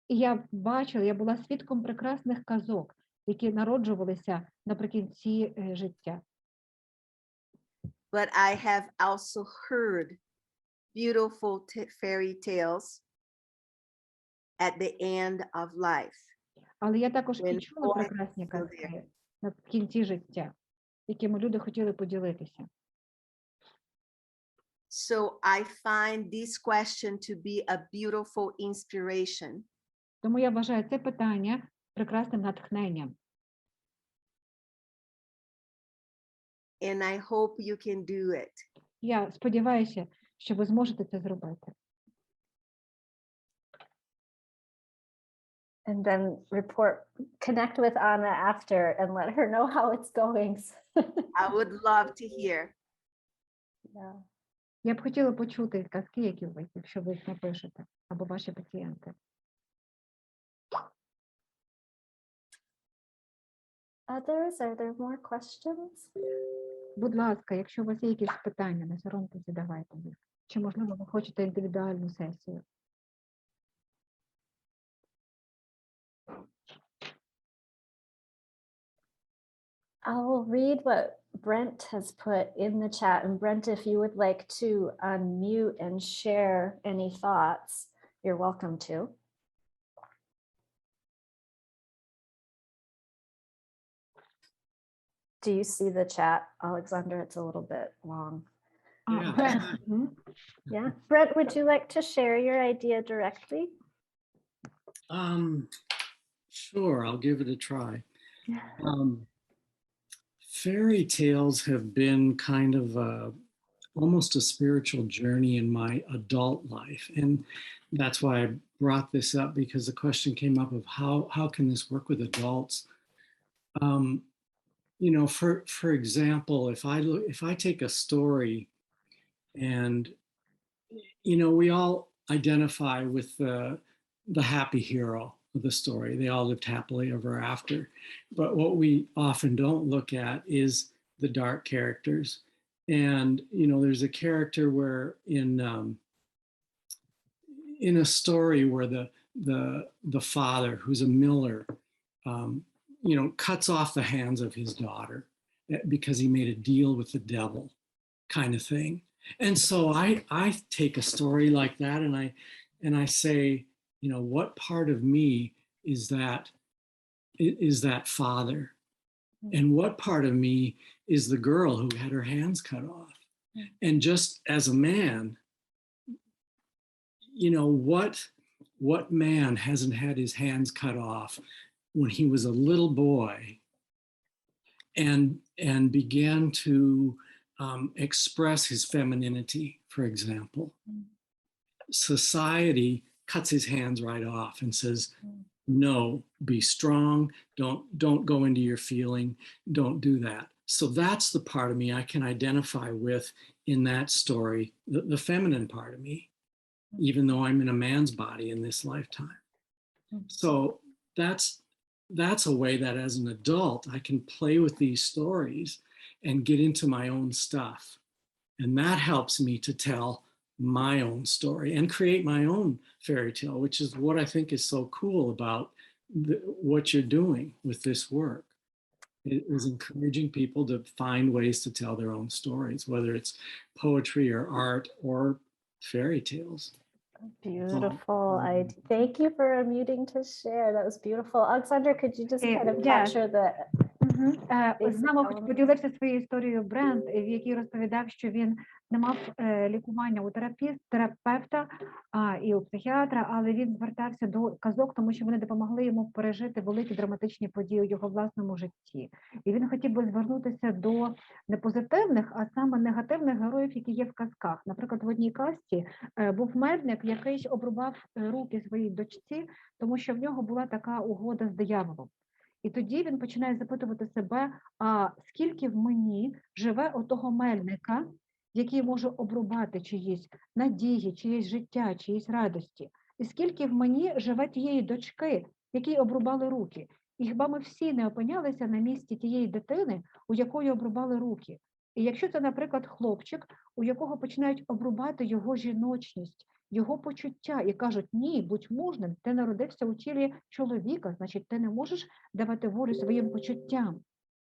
І я бачила, я була свідком прекрасних казок, які народжувалися наприкінці життя. But I have also heard beautiful fairy tales at the end of life. Але я також і When чула boys прекрасні still казки на кінці життя, якими люди хотіли поділитися. So I find this question to be a beautiful inspiration. Тому я вважаю це питання прекрасним натхненням. And I hope you can do it. Я сподіваюся, що ви зможете це зробити. And then connect with Anna after and let her know how it's going. I would love to hear. Yeah. Я б хотіла почути казки, які ви, якщо ви їх напишете, або ваші пацієнти. Others, are there more questions? Будь ласка, якщо у вас є якісь питання, не соромтеся, задавайте їх. Чи, можливо, ви хочете індивідуальну сесію? I'll read what Brent has put in the chat. And Brent, if you would like to unmute and share any thoughts, you're welcome to. Do you see the chat, Alexander? It's a little bit long. Yeah. Брент, Yeah. Brent, would you like to share your idea directly? Sure, I'll give it a try. Fairy tales have been kind of almost a spiritual journey in my adult life. And that's why I brought this up, because the question came up of how can this work with adults? You know, for example, if I take a story and, you know, we all identify with the happy hero of the story. They all lived happily ever after. But what we often don't look at is the dark characters. And, you know, there's a character where in a story where the father, who's a miller, you know, cuts off the hands of his daughter because he made a deal with the devil, kind of thing. And so I take a story like that and I say, you know, what part of me is that father? And what part of me is the girl who had her hands cut off? And just as a man, you know, what man hasn't had his hands cut off when he was a little boy and began to express his femininity, for example? Society cuts his hands right off and says, no, be strong, don't go into your feeling, don't do that. So that's the part of me I can identify with in that story, the feminine part of me, even though I'm in a man's body in this lifetime. So that's a way that as an adult I can play with these stories and get into my own stuff. And that helps me to tell my own story and create my own fairy tale, which is what I think is so cool about what you're doing with this work. It is encouraging people to find ways to tell their own stories, whether it's poetry or art or fairy tales. Beautiful. Thank you for unmuting to share. That was beautiful. Alexander, could you just kind of Yes. capture the З нами поділився своєю історією Брент, в якій розповідав, що він не мав лікування у терапевта і у психіатра, але він звертався до казок, тому що вони допомогли йому пережити великі драматичні події у його власному житті. І він хотів би звернутися до не позитивних, а саме негативних героїв, які є в казках. Наприклад, в одній казці був медник, який обрубав руки своїй дочці, тому що в нього була така угода з дияволом. І тоді він починає запитувати себе, а скільки в мені живе отого мельника, який може обрубати чиїсь надії, чиєсь життя, чиїсь радості. І скільки в мені живе тієї дочки, якій обрубали руки. І хіба ми всі не опинялися на місці тієї дитини, у якої обрубали руки. І якщо це, наприклад, хлопчик, у якого починають обрубати його жіночність, його почуття, і кажуть, ні, будь мужним, ти народився у тілі чоловіка, значить, ти не можеш давати волю своїм почуттям.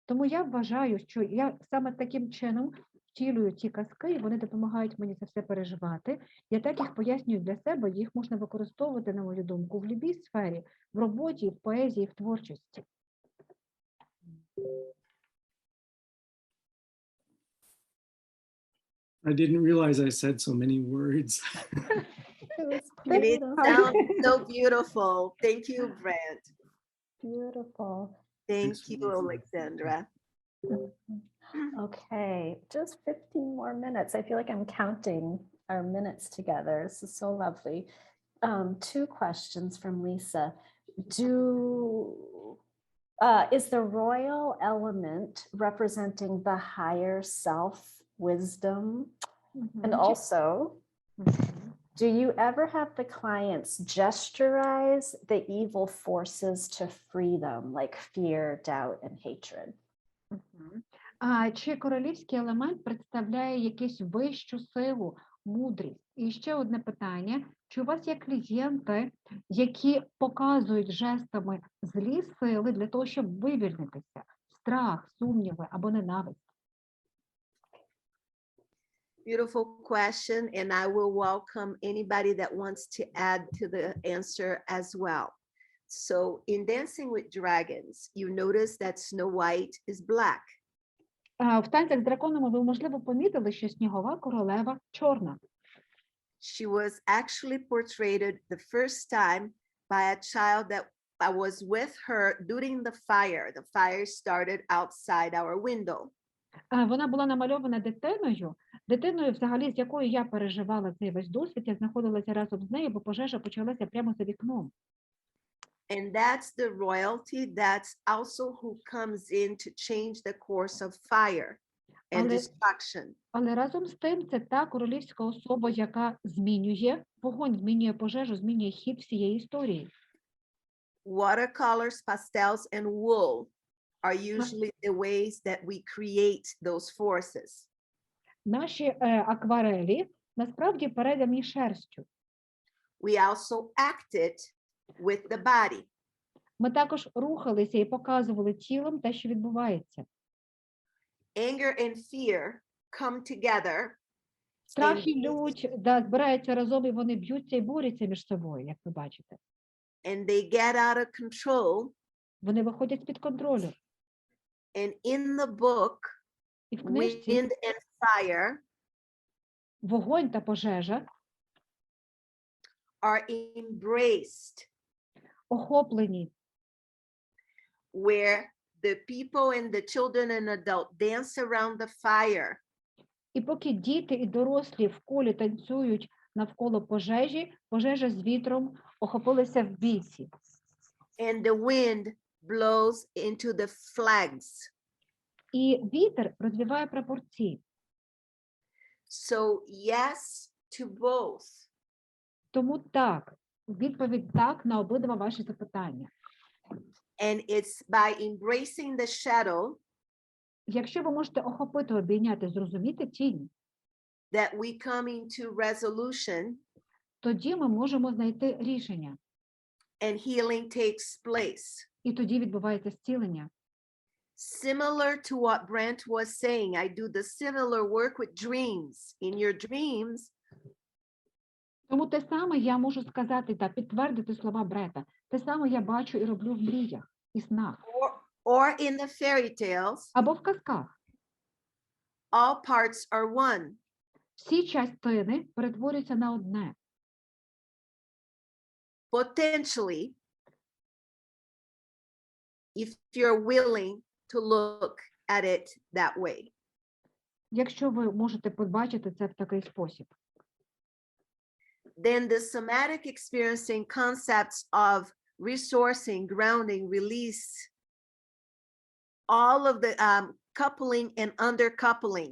Тому я вважаю, що я саме таким чином втілюю ці казки, і вони допомагають мені це все переживати. Я так їх пояснюю для себе, їх можна використовувати, на мою думку, в будь-якій сфері, в роботі, в поезії, в творчості. I didn't realize I said so many words. And it sounds so beautiful. Thank you, Brent. Beautiful. Thank you, Alexandra. Okay, just 15 more minutes. I feel like I'm counting our minutes together. This is so lovely. 2 questions from Lisa. Is the royal element representing the higher self wisdom? And also, Do you ever have the clients gesturize the evil forces to free them, like fear, doubt, and hatred? Мгм. А чи королівський елемент представляє якусь вищу силу, мудрість? І ще одне питання: чи у вас є клієнти, які показують жестами злі сили для того, щоб вивільнитися? Страх, сумніви або ненависть? Beautiful question, and I will welcome anybody that wants to add to the answer as well. So in Dancing with Dragons, you notice that Snow White is black. В танцях з драконами ви, можливо, помітили, що снігова королева чорна. She was actually portrayed the first time by a child that was with her during the fire. The fire started outside our window. Вона була намальована дитиною, взагалі, з якою я переживала цей весь досвід. Я знаходилася разом з нею, бо пожежа почалася прямо за вікном. And that's the royalty. That's also who comes in to change the course of fire and destruction. Але разом з тим це та королівська особа, яка змінює вогонь, змінює пожежу, змінює хід всієї історії. Watercolors, pastels, and wool are usually the ways that we create those forces. Наші акварелі насправді передані шерстю. We also acted with the body. Ми також рухалися і показували тілом те, що відбувається. Anger and fear come together. Страх і лють збираються разом, і вони б'ються і борються між собою, як ви бачите. And they get out of control. Вони виходять з-під контролю. And in the book, І в книжці Wind and Fire вогонь та пожежа are embraced, охоплені, where the people and the children and adult dance around the fire. і поки діти і дорослі в колі танцюють навколо пожежі, пожежа з вітром охопилася в бійці. And the wind blows into the flags. І вітер розвіває прапорці. So yes to both. Тому так, відповідь так на обидва ваші запитання. And it's by embracing the shadow Якщо ви можете охопити, обійняти, зрозуміти тінь, that we come into resolution тоді ми можемо знайти рішення. and healing takes place. І тоді відбувається зцілення. Similar to what Brent was saying, I do the similar work with dreams. In your dreams, Тому те саме я можу сказати та підтвердити слова Брета. Те саме я бачу і роблю в мріях і снах. or in the fairy tales, Або в казках. all parts are one. Всі частини перетворюються на одне. Potentially, if you're willing to look at it that way. Якщо ви можете побачити це в такий спосіб. Then the somatic experiencing concepts of resourcing, grounding, release, all of the coupling and undercoupling,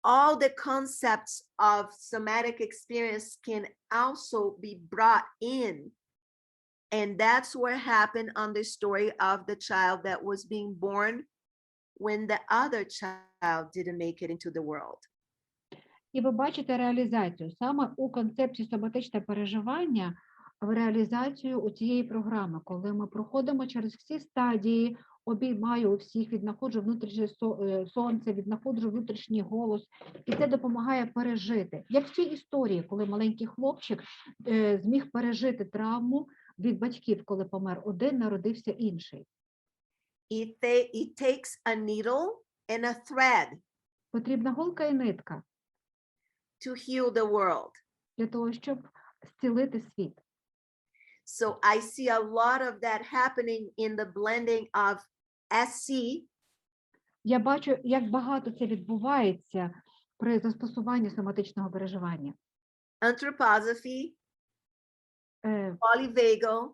all the concepts of somatic experience can also be brought in. And that's what happened on the story of the child that was being born when the other child didn't make it into the world. І ви бачите реалізацію. Саме у концепції соматичне переживання, в реалізацію у цієї програми, коли ми проходимо через всі стадії, обіймаю у всіх, віднаходжу внутрішнє сонце, віднаходжу внутрішній голос, і це допомагає пережити. Як в цій історії, коли маленький хлопчик зміг пережити травму від батьків, коли помер один, народився інший. It takes a needle and a thread Потрібна голка і нитка to heal the world. для того, щоб зцілити світ. So I see a lot of that happening in the blending of SC Я бачу, як багато це відбувається при застосуванні соматичного переживання. anthroposophy, Е, polyvagal,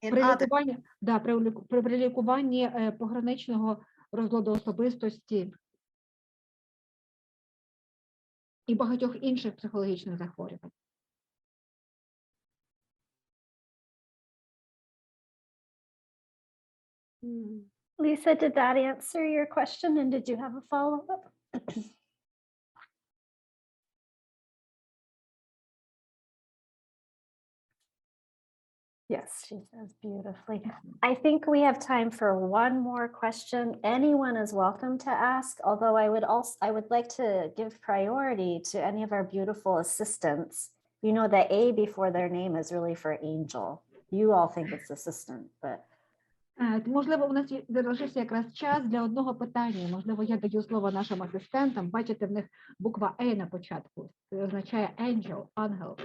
and При other. лікуванні, при лікуванні пограничного розладу особистості і багатьох інших психологічних захворювань. Lisa, did that answer your question? And did you have a follow-up? Yes, she says beautifully. I think we have time for one more question. Anyone is welcome to ask, although I would like to give priority to any of our beautiful assistants. You know, the A before their name is really for angel. You all think it's assistant, but Можливо, у нас залишився якраз час для одного питання. Можливо, я даю слово нашим асистентам. Бачите, в них буква «А» на початку. Це означає angel, ангел.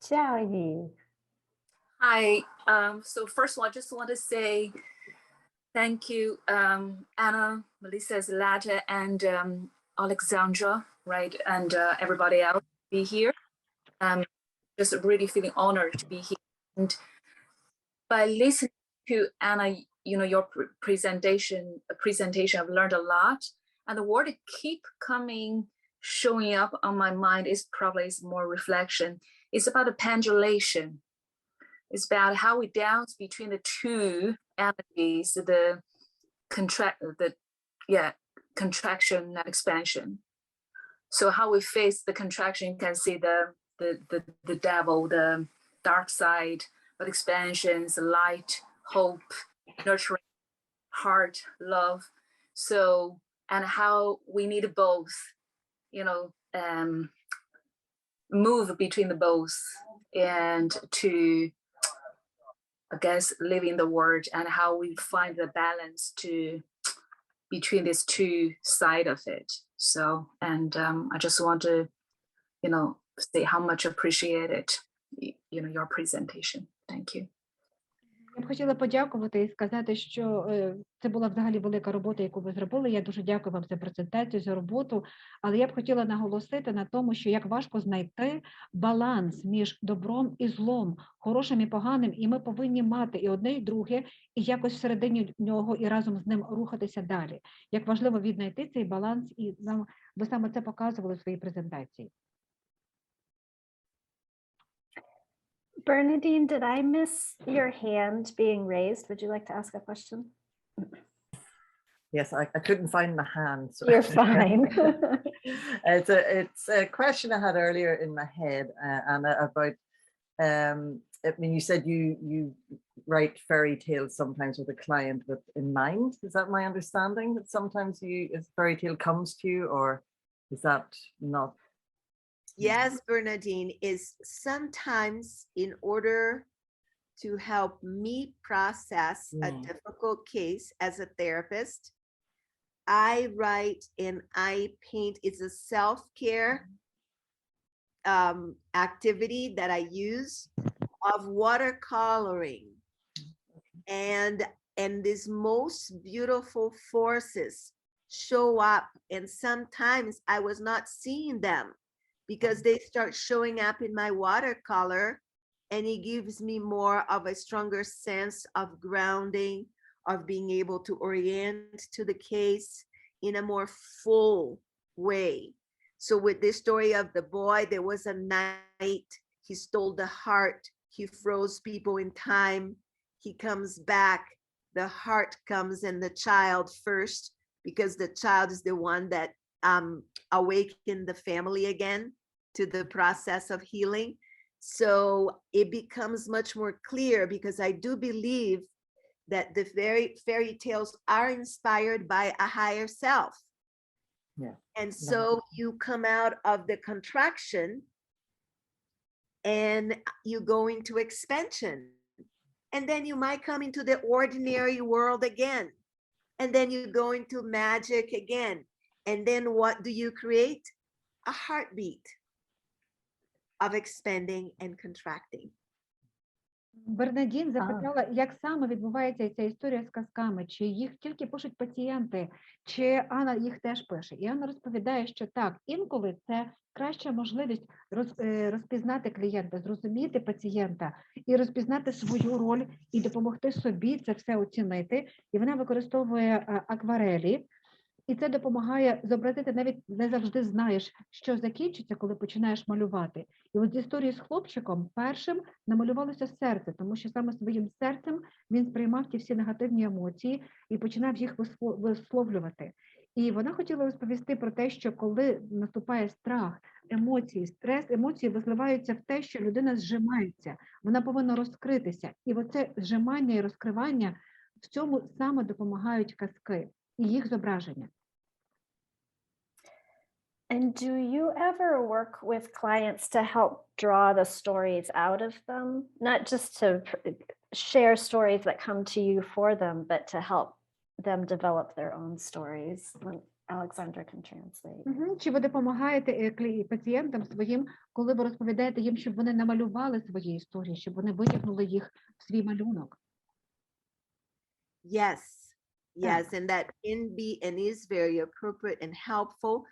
Xiaoyi. Hi. So first of all, I just want to say thank you, Anna, Melissa, Zlata, and Alexandra, right, and everybody else to be here. Just really feeling honored to be here. And by listening to Anna, you know, your presentation, I've learned a lot. And the word that keep showing up on my mind is probably more reflection. It's about the pendulation. It's about how we dance between the two energies, the contraction and expansion. So how we face the contraction, you can see the devil, the dark side, but expansions, light, hope, nurturing, heart, love. So, and how we need both, you know, move between the both and to, I guess, live in the world, and how we find the balance between these two sides of it. So, and I just want to, you know, say how much appreciated, you know, your presentation. Thank you. Я б хотіла подякувати і сказати, що це була взагалі велика робота, яку ви зробили. Я дуже дякую вам за презентацію, за роботу. Але я б хотіла наголосити на тому, що як важко знайти баланс між добром і злом, хорошим і поганим, і ми повинні мати і одне, і друге, і якось всередині нього, і разом з ним рухатися далі. Як важливо віднайти цей баланс, і ви саме це показували в своїй презентації. Bernadine, did I miss your hand being raised? Would you like to ask a question? Yes, I couldn't find my hand. So. You're fine. It's a question I had earlier in my head, Anna, about, I mean, you said you write fairy tales sometimes with a client in mind. Is that my understanding, that sometimes a fairy tale comes to you, or is that not? Yes, Bernadine, is sometimes in order to help me process a difficult case as a therapist, I write and I paint. It's a self-care activity that I use of watercoloring. And these most beautiful forces show up, and sometimes I was not seeing them, because they start showing up in my watercolor, and it gives me more of a stronger sense of grounding, of being able to orient to the case in a more full way. So with this story of the boy, there was a night, he stole the heart, he froze people in time, he comes back, the heart comes and the child first, because the child is the one that awaken the family again to the process of healing. So it becomes much more clear, because I do believe that the fairy tales are inspired by a higher self. Yeah. And so you come out of the contraction and you go into expansion, and then you might come into the ordinary world again, and then you go into magic again. And then what do you create? A heartbeat of expanding and contracting. Бернадін запитала, як саме відбувається ця історія з казками, чи їх тільки пишуть пацієнти, чи Анна їх теж пише. І Анна розповідає, що так, інколи це краща можливість розпізнати клієнта, зрозуміти пацієнта і розпізнати свою роль і допомогти собі це все оцінити. І вона використовує акварелі І це допомагає зобразити, навіть не завжди знаєш, що закінчиться, коли починаєш малювати. І от з історії з хлопчиком першим намалювалося серце, тому що саме своїм серцем він сприймав ті всі негативні емоції і починав їх висловлювати. І вона хотіла розповісти про те, що коли наступає страх, емоції, стрес, емоції висливаються в те, що людина зжимається, вона повинна розкритися. І оце зжимання і розкривання, в цьому саме допомагають казки і їх зображення. And do you ever work with clients to help draw the stories out of them? Not just to share stories that come to you for them, but to help them develop their own stories. Alexandra can translate. Чи ви допомагаєте пацієнтам своїм, коли ви розповідаєте їм, щоб вони намалювали свої історії, щоб вони витягнули їх в свій малюнок? Yes, yes, and that can be and is very appropriate and helpful.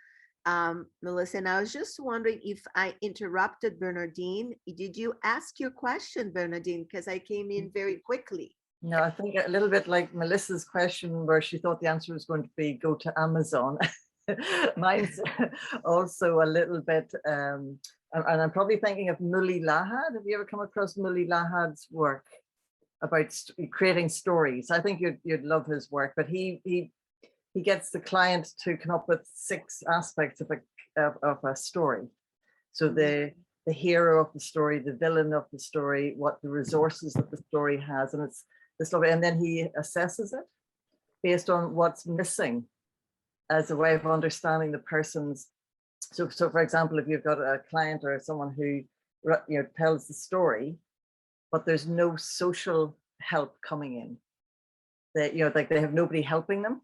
Melissa, and I was just wondering if I interrupted Bernardine. Did you ask your question, Bernardine? Because I came in very quickly. No, I think a little bit like Melissa's question where she thought the answer was going to be go to Amazon. Mine's also a little bit, and I'm probably thinking of Mully Lahad. Have you ever come across Mully Lahad's work about creating stories? I think you'd love his work, but he gets the client to come up with 6 aspects of a story. So the hero of the story, the villain of the story, what the resources that the story has, and it's this lovely. And then he assesses it based on what's missing as a way of understanding the person's. So for example, if you've got a client or someone who tells the story, but there's no social help coming in, that like they have nobody helping them.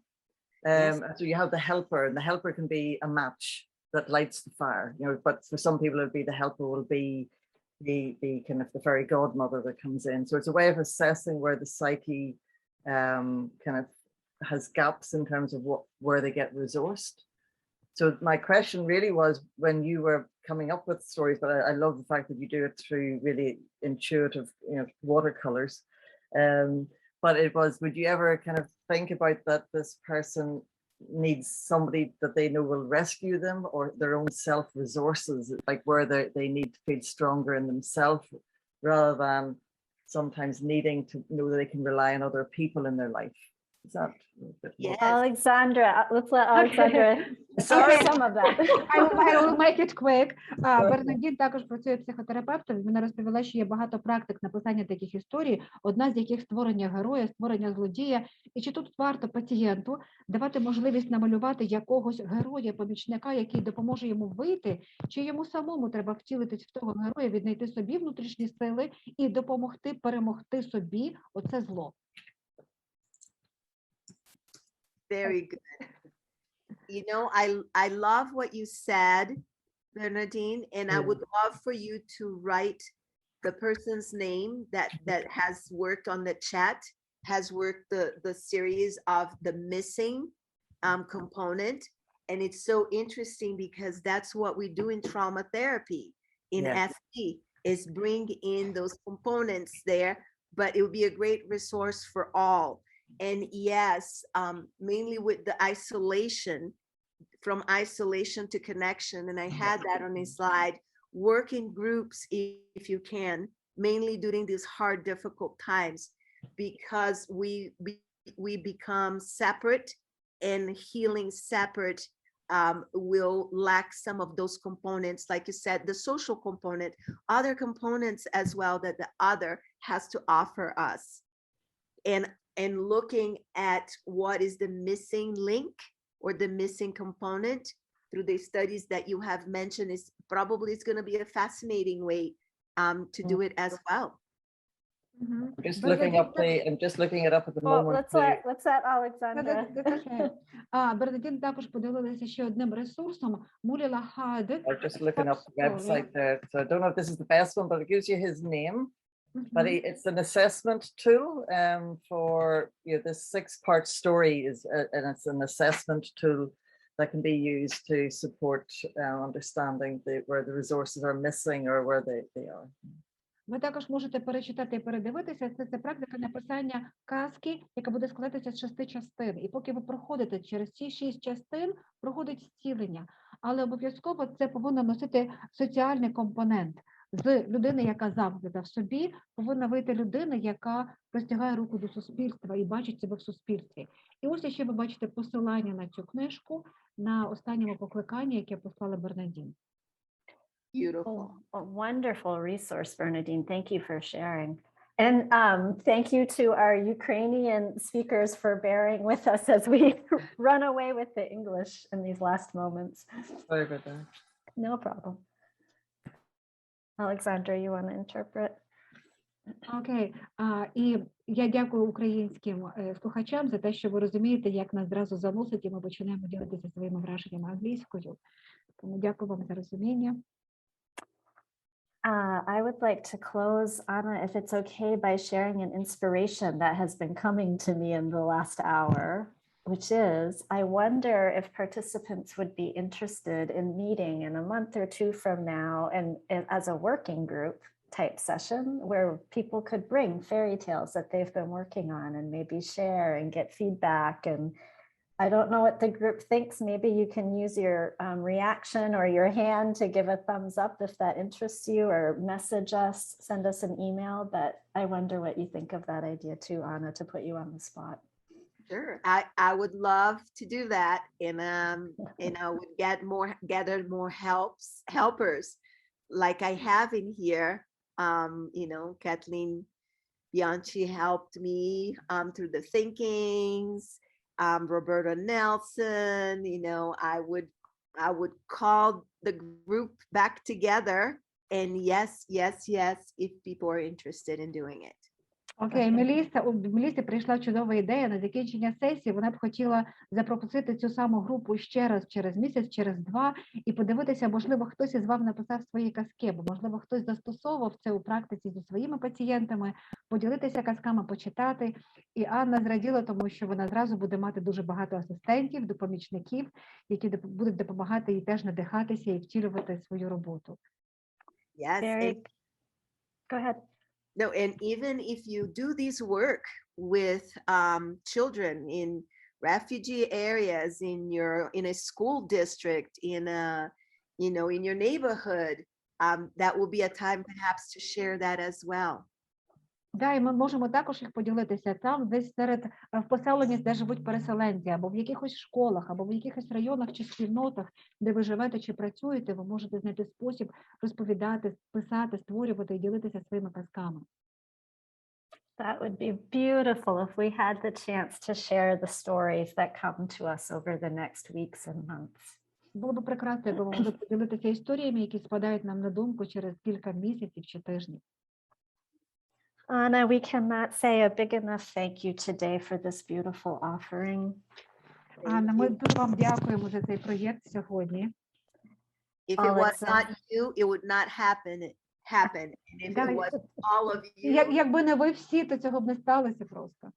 Yes. So you have the helper, and the helper can be a match that lights the fire, but for some people it'll be the helper will be the kind of the fairy godmother that comes in. So it's a way of assessing where the psyche kind of has gaps in terms of where they get resourced. So my question really was, when you were coming up with stories, but I love the fact that you do it through really intuitive, watercolors. But it was, would you ever kind of think about that this person needs somebody that they know will rescue them, or their own self-resources, like where they need to feel stronger in themselves, rather than sometimes needing to know that they can rely on other people in their life? Is that a bit more? Yes. Alexandra, let's let Alexandra Sorry. some of that. I will make it quick. Бернадін також працює психотерапевтом. Вона розповіла, що є багато практик написання таких історій, одна з яких створення героя, створення злодія. І чи тут варто пацієнту давати можливість намалювати якогось героя-помічника, який допоможе йому вийти, чи йому самому треба втілитись в того героя, віднайти собі внутрішні сили і допомогти перемогти собі оце зло? Very good. I love what you said, Bernardine, and I would love for you to write the person's name that has worked on the chat, has worked the series of the missing component. And it's so interesting because that's what we do in trauma therapy, in FT, is bring in those components there, but it would be a great resource for all. And yes, mainly with the isolation, from isolation to connection. And I had that on a slide, work in groups if you can, mainly during these hard, difficult times, because we become separate, and healing separate will lack some of those components. Like you said, the social component, other components as well that the other has to offer us. And looking at what is the missing link or the missing component through the studies that you have mentioned is probably it's going to be a fascinating way to do it as well. I'm just looking it up at the Well, moment. let's let Alexandra. Бернадін також поділилася ще одним ресурсом. Mully Lahad. I'm just looking up the website there. So I don't know if this is the best one, but it gives you his name. But it's an assessment tool for this 6-part story and it's an assessment tool that can be used to support understanding where the resources are missing or where they are. Ви також можете перечитати і передивитися. Це практика написання казки, яка буде складатися з 6 частин. І поки ви проходите через ці 6 частин, проходить зцілення. Але обов'язково це повинно носити соціальний компонент. З людини, яка замкнута в собі, повинна вийти людина, яка простягає руку до суспільства і бачить себе в суспільстві. І ось ще ви бачите посилання на цю книжку на останньому покликанні, яке послала Бернадін. Beautiful. A wonderful resource, Bernadine. Thank you for sharing. And thank you to our Ukrainian speakers for bearing with us as we run away with the English in these last moments. Sorry about that. No problem. Alexandra, you want to interpret? Окей. І я дякую українським слухачам за те, що ви розумієте, як нас зразу заносить, і ми починаємо ділитися своїми враженнями англійською. Тому дякую вам за розуміння. I would like to close, Anna, if it's okay, by sharing an inspiration that has been coming to me in the last hour, which is, I wonder if participants would be interested in meeting in a month or two from now and as a working group type session where people could bring fairy tales that they've been working on and maybe share and get feedback. And I don't know what the group thinks. Maybe you can use your reaction or your hand to give a thumbs up if that interests you, or message us, send us an email. But I wonder what you think of that idea too, Anna, to put you on the spot. Sure. I would love to do that, and I would gather more helpers like I have in here. Kathleen Bianchi helped me through the thinkings. Roberta Nelson, I would call the group back together, and yes, if people are interested in doing it. Окей, Мелісі прийшла чудова ідея. На закінчення сесії вона б хотіла запросити цю саму групу ще раз через місяць, через 2, і подивитися, можливо, хтось із вам написав свої казки, бо, можливо, хтось застосовував це у практиці зі своїми пацієнтами, поділитися казками, почитати. І Анна зраділа, тому що вона зразу буде мати дуже багато асистентів, допомічників, які будуть допомагати їй теж надихатися і втілювати свою роботу. Yes. Go ahead. No, and even if you do this work with children in refugee areas, in a school district, in your neighborhood, that will be a time perhaps to share that as well. Да, і ми можемо також їх поділитися там, десь в поселенні, де живуть переселенці, або в якихось школах, або в якихось районах чи спільнотах, де ви живете чи працюєте, ви можете знайти спосіб розповідати, писати, створювати і ділитися своїми казками. That would be beautiful if we had the chance to share the stories that come to us over the next weeks and months. Було б прекрасно, якби ви могли поділитися історіями, які спадають нам на думку через кілька місяців чи тижнів. Anna, we cannot say a big enough thank you today for this beautiful offering. Анна, ми дуже вам дякуємо за цей проєкт сьогодні. If it was not you, it would not happen. And if it was all of you. Якби не ви всі, то цього б не сталося просто.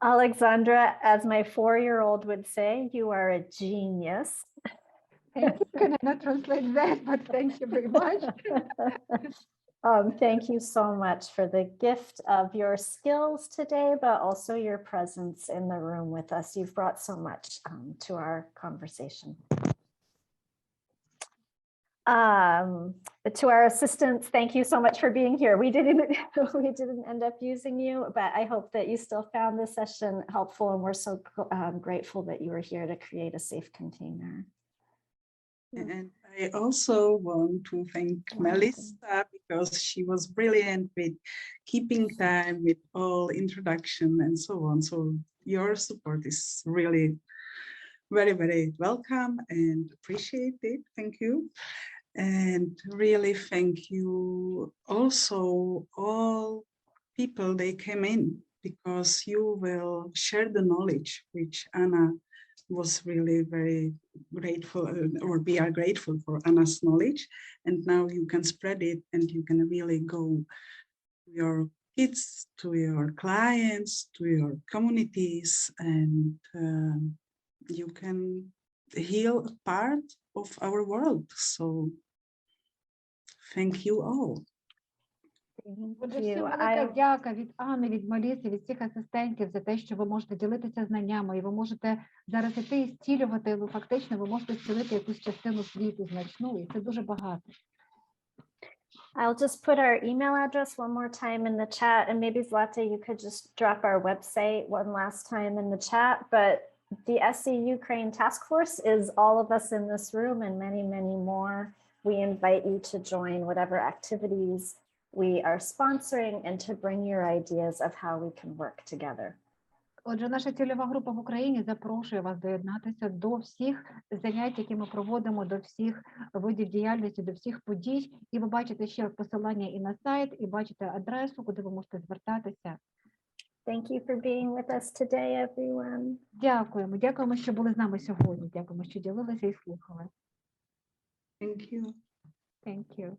Alexandra, as my 4-year-old would say, you are a genius. Thank you. Can I not translate that, but thank you very much. Thank you so much for the gift of your skills today, but also your presence in the room with us. You've brought so much to our conversation. To our assistants, thank you so much for being here. We didn't end up using you, but I hope that you still found this session helpful, and we're so grateful that you were here to create a safe container. And I also want to thank Melissa, because she was brilliant with keeping time with all introduction and so on. So your support is really very, very welcome and appreciate it. Thank you. And really thank you also all people they came in, because you will share the knowledge which Anna was really very grateful, or we are grateful for Anna's knowledge, and now you can spread it and you can really go to your kids, to your clients, to your communities, and you can heal a part of our world. So thank you all. Thank Отже, всім you. велика дяка від Анни, від Маліси, від всіх асистентів за те, що ви можете ділитися знаннями, і ви можете зараз іти і зцілювати, ну, фактично, ви можете зцілити якусь частину світу значну, і це дуже багато. I'll just put our email address one more time in the chat, and maybe Zlata, you could just drop our website one last time in the chat. But the SC Ukraine Task Force is all of us in this room and many, many more. We invite you to join whatever activities we are sponsoring and to bring your ideas of how we can work together. Отже, наша цільова група в Україні запрошує вас доєднатися до всіх занять, які ми проводимо, до всіх видів діяльності, до всіх подій. І ви бачите ще посилання і на сайт, і бачите адресу, куди ви можете звертатися. Thank you for being with us today, everyone. Дякуємо. Дякуємо, що були з нами сьогодні. Дякуємо, що ділилися і слухали. Thank you. Thank you.